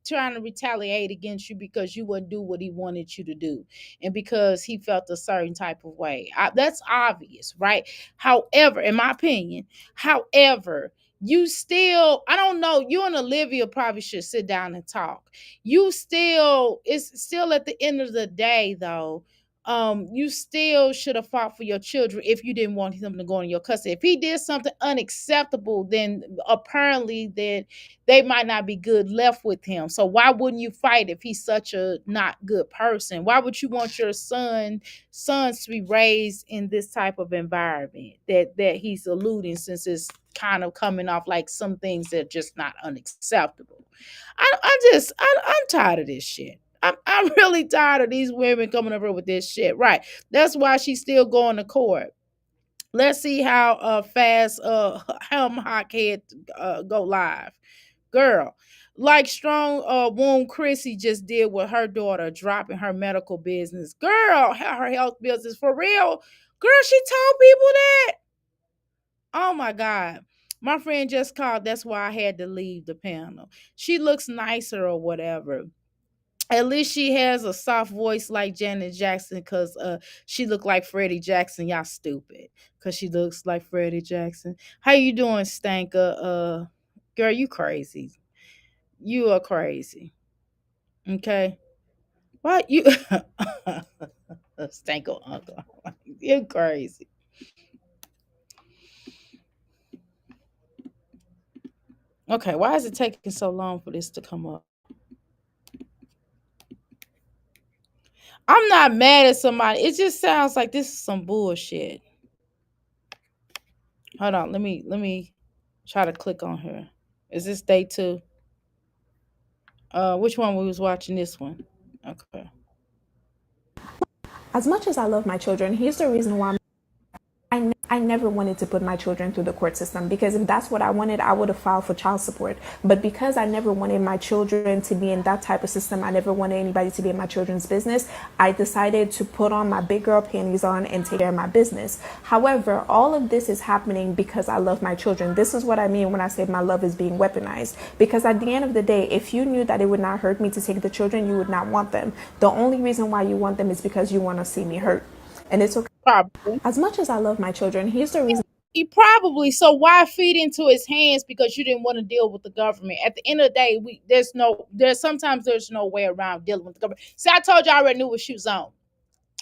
Speaker 1: trying to retaliate against you because you wouldn't do what he wanted you to do and because he felt a certain type of way. That's obvious, right? However, in my opinion, however, you still, I don't know, you and Olivia probably should sit down and talk. You still, it's still at the end of the day though, you still should have fought for your children if you didn't want him to go in your custody. If he did something unacceptable, then apparently then they might not be good left with him. So why wouldn't you fight if he's such a not good person? Why would you want your sons to be raised in this type of environment that he's alluding, since it's kind of coming off like some things that are just not unacceptable? I'm tired of this shit. I'm really tired of these women coming over with this shit. Right. That's why she's still going to court. Let's see how fast Helm Hockhead go live. Girl, like strong wound Chrissy just did with her daughter, dropping her medical business. Girl, her health business for real. Girl, she told people that. Oh my God. My friend just called. That's why I had to leave the panel. She looks nicer or whatever. At least she has a soft voice like Janet Jackson, because she looked like Freddie Jackson. Y'all stupid. Because she looks like Freddie Jackson. How you doing, Stanka? Girl, you crazy. You are crazy. Okay. What you Stanko uncle. You're crazy. Okay, why is it taking so long for this to come up? I'm not mad at somebody. It just sounds like this is some bullshit. Hold on, let me try to click on her. Is this day two? Which one we was watching? This one. Okay.
Speaker 8: As much as I love my children, here's the reason why I never wanted to put my children through the court system, because if that's what I wanted, I would have filed for child support. But because I never wanted my children to be in that type of system, I never wanted anybody to be in my children's business, I decided to put on my big girl panties on and take care of my business. However, all of this is happening because I love my children. This is what I mean when I say my love is being weaponized. Because at the end of the day, if you knew that it would not hurt me to take the children, you would not want them. The only reason why you want them is because you want to see me hurt. And it's okay.
Speaker 1: Probably.
Speaker 8: As much as I love my children, here's the reason.
Speaker 1: He probably, so why feed into his hands because you didn't want to deal with the government? At the end of the day, there's sometimes there's no way around dealing with the government. See, I told you I already knew what she was on.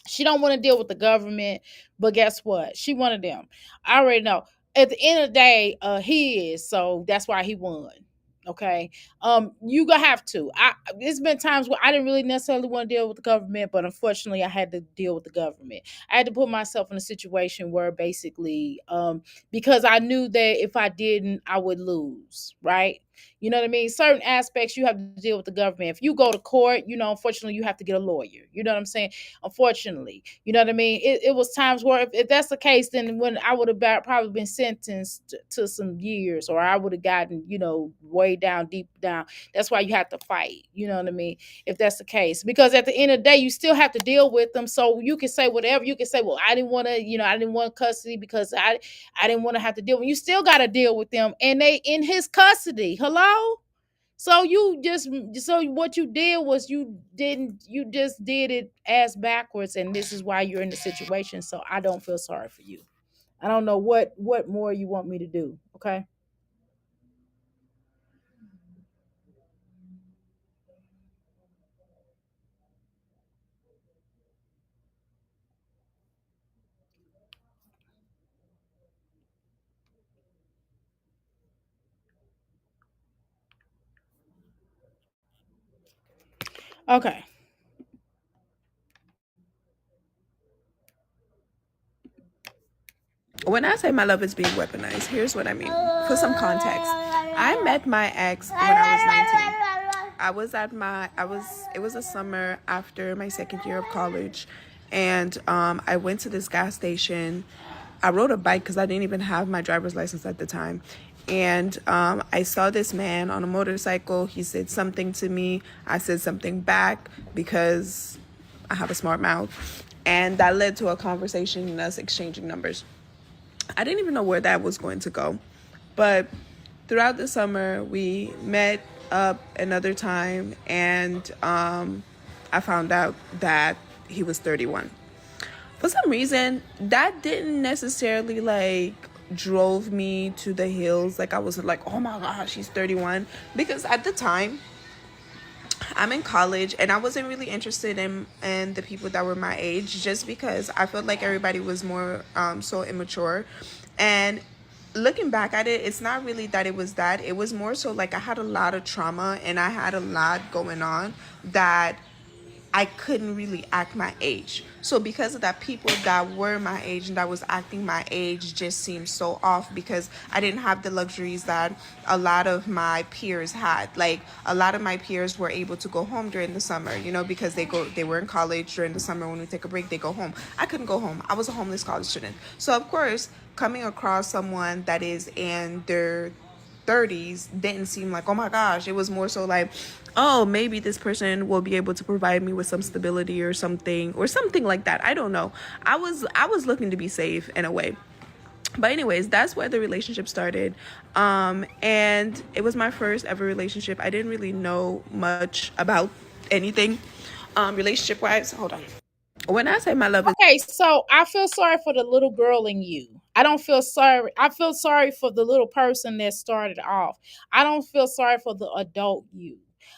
Speaker 1: She don't want to deal with the government, but guess what? She one of them. I already know. At the end of the day, he is, so that's why he won. Okay. You gonna have to. It's been times where I didn't really necessarily want to deal with the government, but unfortunately I had to deal with the government. I had to put myself in a situation where basically, because I knew that if I didn't, I would lose, right? You know what I mean? Certain aspects you have to deal with the government. If you go to court, unfortunately you have to get a lawyer. You know what I'm saying? Unfortunately, you know what I mean? It was times where if that's the case, then when I would have probably been sentenced to some years, or I would have gotten, way down, deep down. That's why you have to fight. You know what I mean? If that's the case, because at the end of the day, you still have to deal with them. So you can say whatever. You can say, well, I didn't want to, I didn't want custody because I didn't want to have to deal with. You still got to deal with them, and they in his custody. Hello. So what you did was you just did it ass backwards, and this is why you're in the situation. So I don't feel sorry for you. I don't know what more you want me to do. Okay. Okay.
Speaker 8: When I say my love is being weaponized, here's what I mean. For some context, I met my ex when I was 19. It was a summer after my second year of college, and I went to this gas station. I rode a bike because I didn't even have my driver's license at the time. And I saw this man on a motorcycle. He said something to me. I said something back because I have a smart mouth. And that led to a conversation and us exchanging numbers. I didn't even know where that was going to go. But throughout the summer, we met up another time, and I found out that he was 31. For some reason, that didn't necessarily drove me to the hills. Like I was like, oh my gosh, she's 31. Because at the time, I'm in college and I wasn't really interested in the people that were my age, just because I felt like everybody was more so immature. And looking back at it, it's not really that it was that. It was more so like I had a lot of trauma and I had a lot going on that I couldn't really act my age. So because of that, people that were my age and that was acting my age just seemed so off, because I didn't have the luxuries that a lot of my peers had. Like a lot of my peers were able to go home during the summer, because they were in college during the summer. When we take a break, they go home. I couldn't go home. I was a homeless college student. So of course, coming across someone that is in their 30s didn't seem like, oh my gosh. It was more so like, oh, maybe this person will be able to provide me with some stability or something like that. I don't know. I was looking to be safe in a way. But anyways, that's where the relationship started. And it was my first ever relationship. I didn't really know much about anything relationship wise. Hold on. When I say my love is
Speaker 1: Okay, so I feel sorry for the little girl in you. I don't feel sorry. I feel sorry for the little person that started off. I don't feel sorry for the adult you.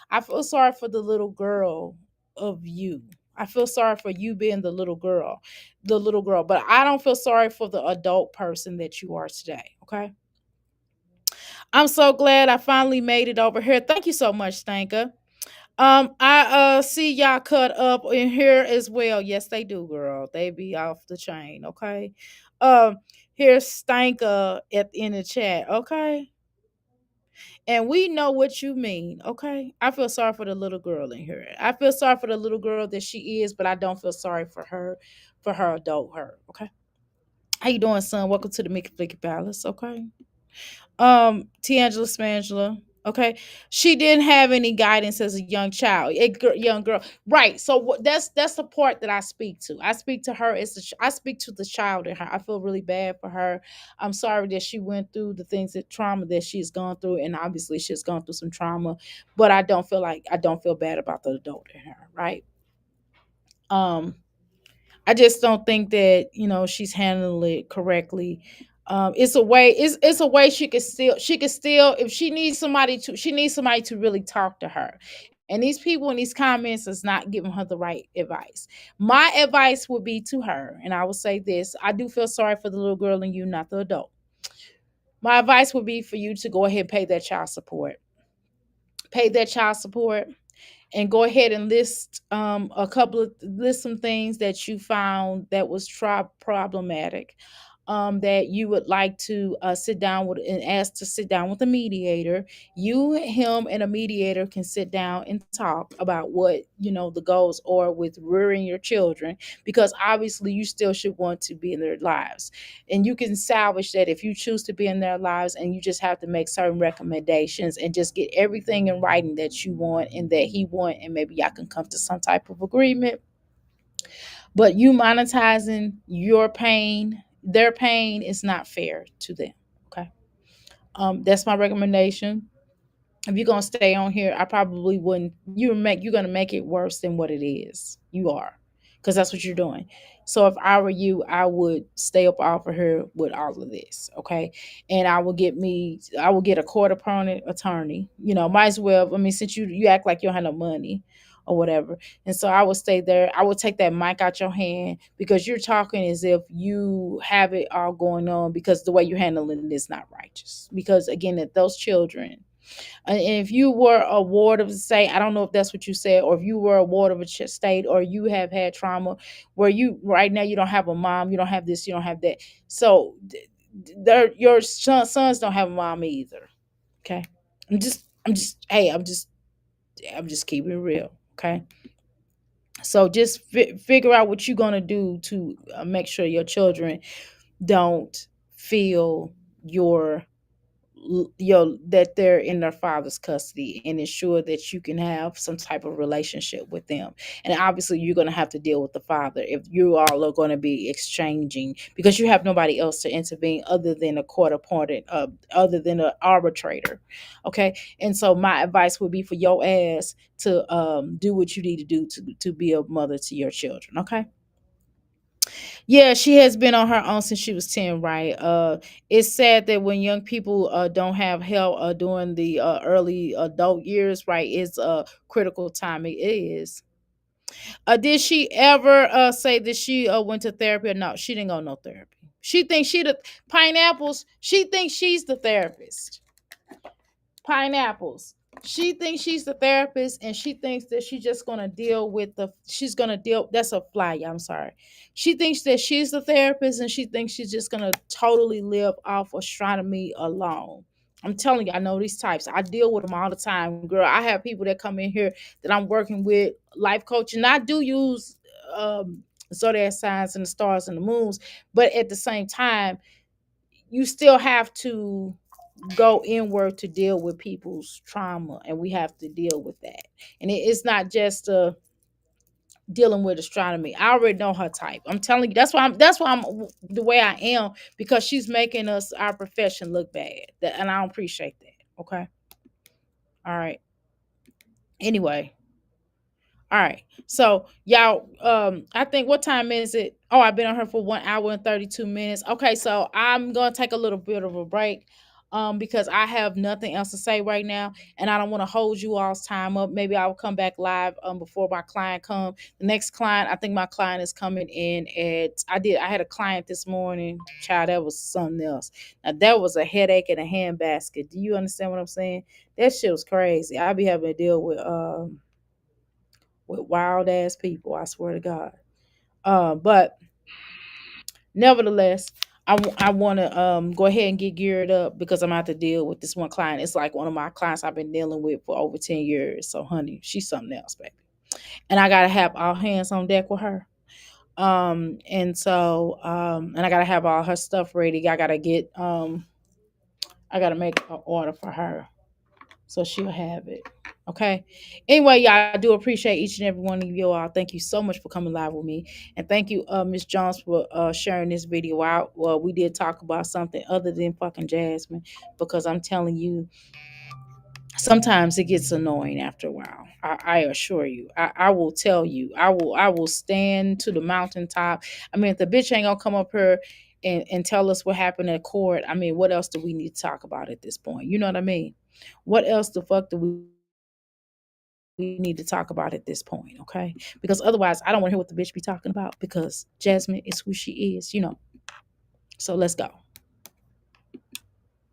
Speaker 1: I feel sorry for the little girl of you. I feel sorry for you being the little girl, but I don't feel sorry for the adult person that you are today. Okay. I'm so glad I finally made it over here. Thank you so much, Stanka. I see y'all cut up in here as well. Yes, they do, girl. They be off the chain, okay? Um, here's Stanka in the chat, okay? And we know what you mean, okay? I feel sorry for the little girl in here. I feel sorry for the little girl that she is, but I don't feel sorry for her adult her, okay? How you doing, son? Welcome to the Mickey Flicky Palace, okay? Tiangela Smangela. Okay, she didn't have any guidance as a young child, young girl, right? So that's the part that I speak to. I speak to her as I speak to the child in her. I feel really bad for her. I'm sorry that she went through the things that trauma that she's gone through, and obviously she's gone through some trauma. But I don't feel bad about the adult in her, right? Um, I just don't think that she's handling it correctly. It's a way she could still, if she needs somebody to really talk to her. And these people in these comments is not giving her the right advice. My advice would be to her, and I will say this: I do feel sorry for the little girl in you, not the adult. My advice would be for you to go ahead and pay that child support. pay that child support, and go ahead and list some things that you found that was problematic, that you would like to sit down with and ask to sit down with a mediator. You, him, and a mediator can sit down and talk about what the goals are with rearing your children, because obviously you still should want to be in their lives, and you can salvage that if you choose to be in their lives, and you just have to make certain recommendations and just get everything in writing that you want and that he want, and maybe y'all can come to some type of agreement. But you monetizing their pain is not fair to them. Okay. That's my recommendation. If you're gonna stay on here, I probably wouldn't. You're gonna make it worse than what it is. You are, because that's what you're doing. So if I were you, I would stay up off of her with all of this, okay? And I will get a court opponent attorney. Might as well. I mean, since you act like you don't have no money or whatever, and so I would stay there. I would take that mic out your hand, because you're talking as if you have it all going on, because the way you're handling it is not righteous. Because again, that those children. And if you were a ward of the state, I don't know if that's what you said, or if you were a ward of a state, or you have had trauma where you right now you don't have a mom, you don't have this, you don't have that. So your sons don't have a mom either. Okay, I'm just keeping it real. Okay, so just figure out what you're gonna do to make sure your children don't feel your that they're in their father's custody, and ensure that you can have some type of relationship with them. And obviously you're going to have to deal with the father if you all are going to be exchanging, because you have nobody else to intervene other than a court appointed, other than an arbitrator. Okay. And so my advice would be for your ass to do what you need to do to be a mother to your children. Okay. Yeah, she has been on her own since she was 10, right? It's sad that when young people don't have help during the early adult years, right? It's a critical time. It is. Did she ever say that she went to therapy or no? She didn't go no therapy. She thinks she the pineapples. She thinks she's the therapist. Pineapples. She thinks she's the therapist, and she thinks that she's gonna deal. That's a fly. I'm sorry. She thinks that she's the therapist, and she thinks she's just gonna totally live off astronomy alone. I'm telling you, I know these types. I deal with them all the time, girl. I have people that come in here that I'm working with, life coaching. I do use zodiac signs and the stars and the moons, but at the same time, you still have to go inward to deal with people's trauma, and we have to deal with that. And it's not just dealing with astronomy. I already know her type. I'm telling you, that's why I'm the way I am, because she's making us, our profession, look bad. And I don't appreciate that. Okay. All right. Anyway. All right. So y'all, I think, what time is it? Oh, I've been on her for 1 hour and 32 minutes. Okay, so I'm gonna take a little bit of a break. Because I have nothing else to say right now, and I don't want to hold you all's time up. Maybe I'll come back live before my client come. The next client, I think my client is coming in at I had a client this morning. Child, that was something else. Now that was a headache and a handbasket. Do you understand what I'm saying? That shit was crazy. I be having to deal with wild ass people, I swear to God. But nevertheless, I want to go ahead and get geared up, because I'm going to have to deal with this one client. It's like one of my clients I've been dealing with for over 10 years. So, honey, she's something else, baby. And I got to have all hands on deck with her. And so, and I got to have all her stuff ready. I got to make an order for her, so she'll have it. Okay. Anyway, y'all, I do appreciate each and every one of you all. Thank you so much for coming live with me, and thank you, Miss Jones, for sharing this video out. Well, we did talk about something other than fucking Jasmine, because I'm telling you, sometimes it gets annoying after a while. I assure you. I will tell you. I will stand to the mountaintop. I mean, if the bitch ain't gonna come up here and tell us what happened at court, I mean, what else do we need to talk about at this point? You know what I mean? What else the fuck do we need to talk about at this point? Okay, because otherwise I don't want to hear what the bitch be talking about, because Jasmine is who she is, so let's go.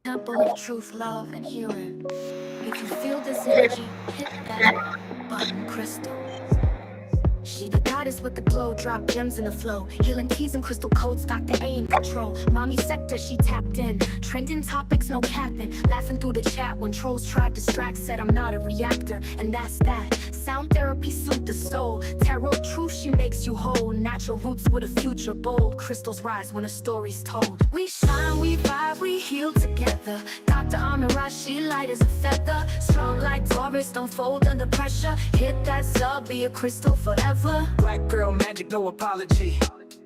Speaker 2: Temple of truth, love, and healing. If you feel this energy, hit that button, crystal. She the goddess with the glow, drop gems in the flow. Healing keys and crystal codes, Dr. A in control. Mommy sector, she tapped in. Trending topics, no capping. Laughing through the chat when trolls tried to distract. Said I'm not a reactor, and that's that. Sound therapy soothed the soul. Tarot truth, she makes you whole. Natural roots with a future bold. Crystals rise when a story's told. We shine, we vibe, we heal together. Dr. Amira, she light as a feather. Strong like Taurus, don't fold under pressure. Hit that sub, be a crystal forever.
Speaker 3: Black girl magic, no apology.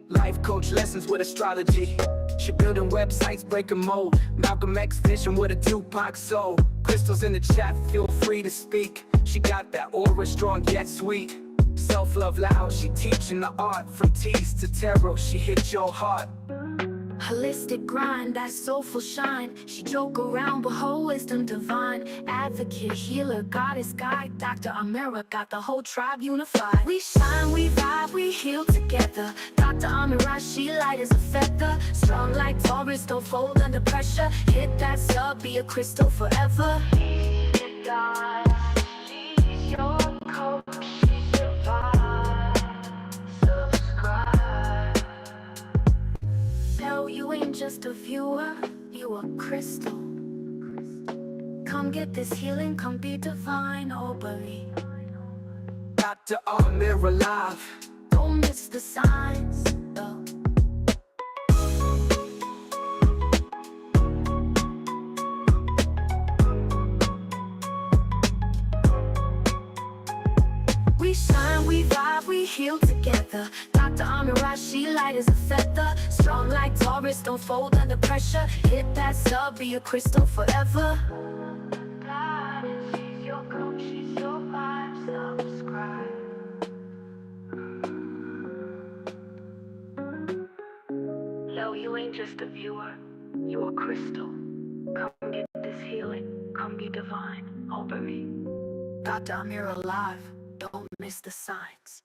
Speaker 3: Life coach lessons with astrology. She building websites, breaking mold. Malcolm X vision with a Tupac soul. Crystals in the chat, feel free to speak. She got that aura, strong yet sweet. Self-love loud, she teaching the art. From tease to tarot, she hit your heart.
Speaker 2: Holistic grind, that soulful shine. She joke around, but her wisdom divine. Advocate, healer, goddess, guide. Dr. Amira got the whole tribe unified. We shine, we vibe, we heal together. Dr. Amira, she light as a feather. Strong like Taurus, don't fold under pressure. Hit that sub, be a crystal forever. She's your coach, she's your vibe. Subscribe. No, you ain't just a viewer, you a crystal. Come get this healing, come be divine, Aubrey.
Speaker 3: Dr. Amira live.
Speaker 2: Don't miss the signs, though. We shine, we vibe, we heal together. Dr. Amira, she light as a feather. Strong like Taurus, don't fold under pressure. Hit that sub, be a crystal forever. She's your coach, she's your vibe, subscribe. No, you ain't just a viewer, you a crystal. Come get this healing, come be divine, Aubrey. Dr. Amira live, don't miss the signs.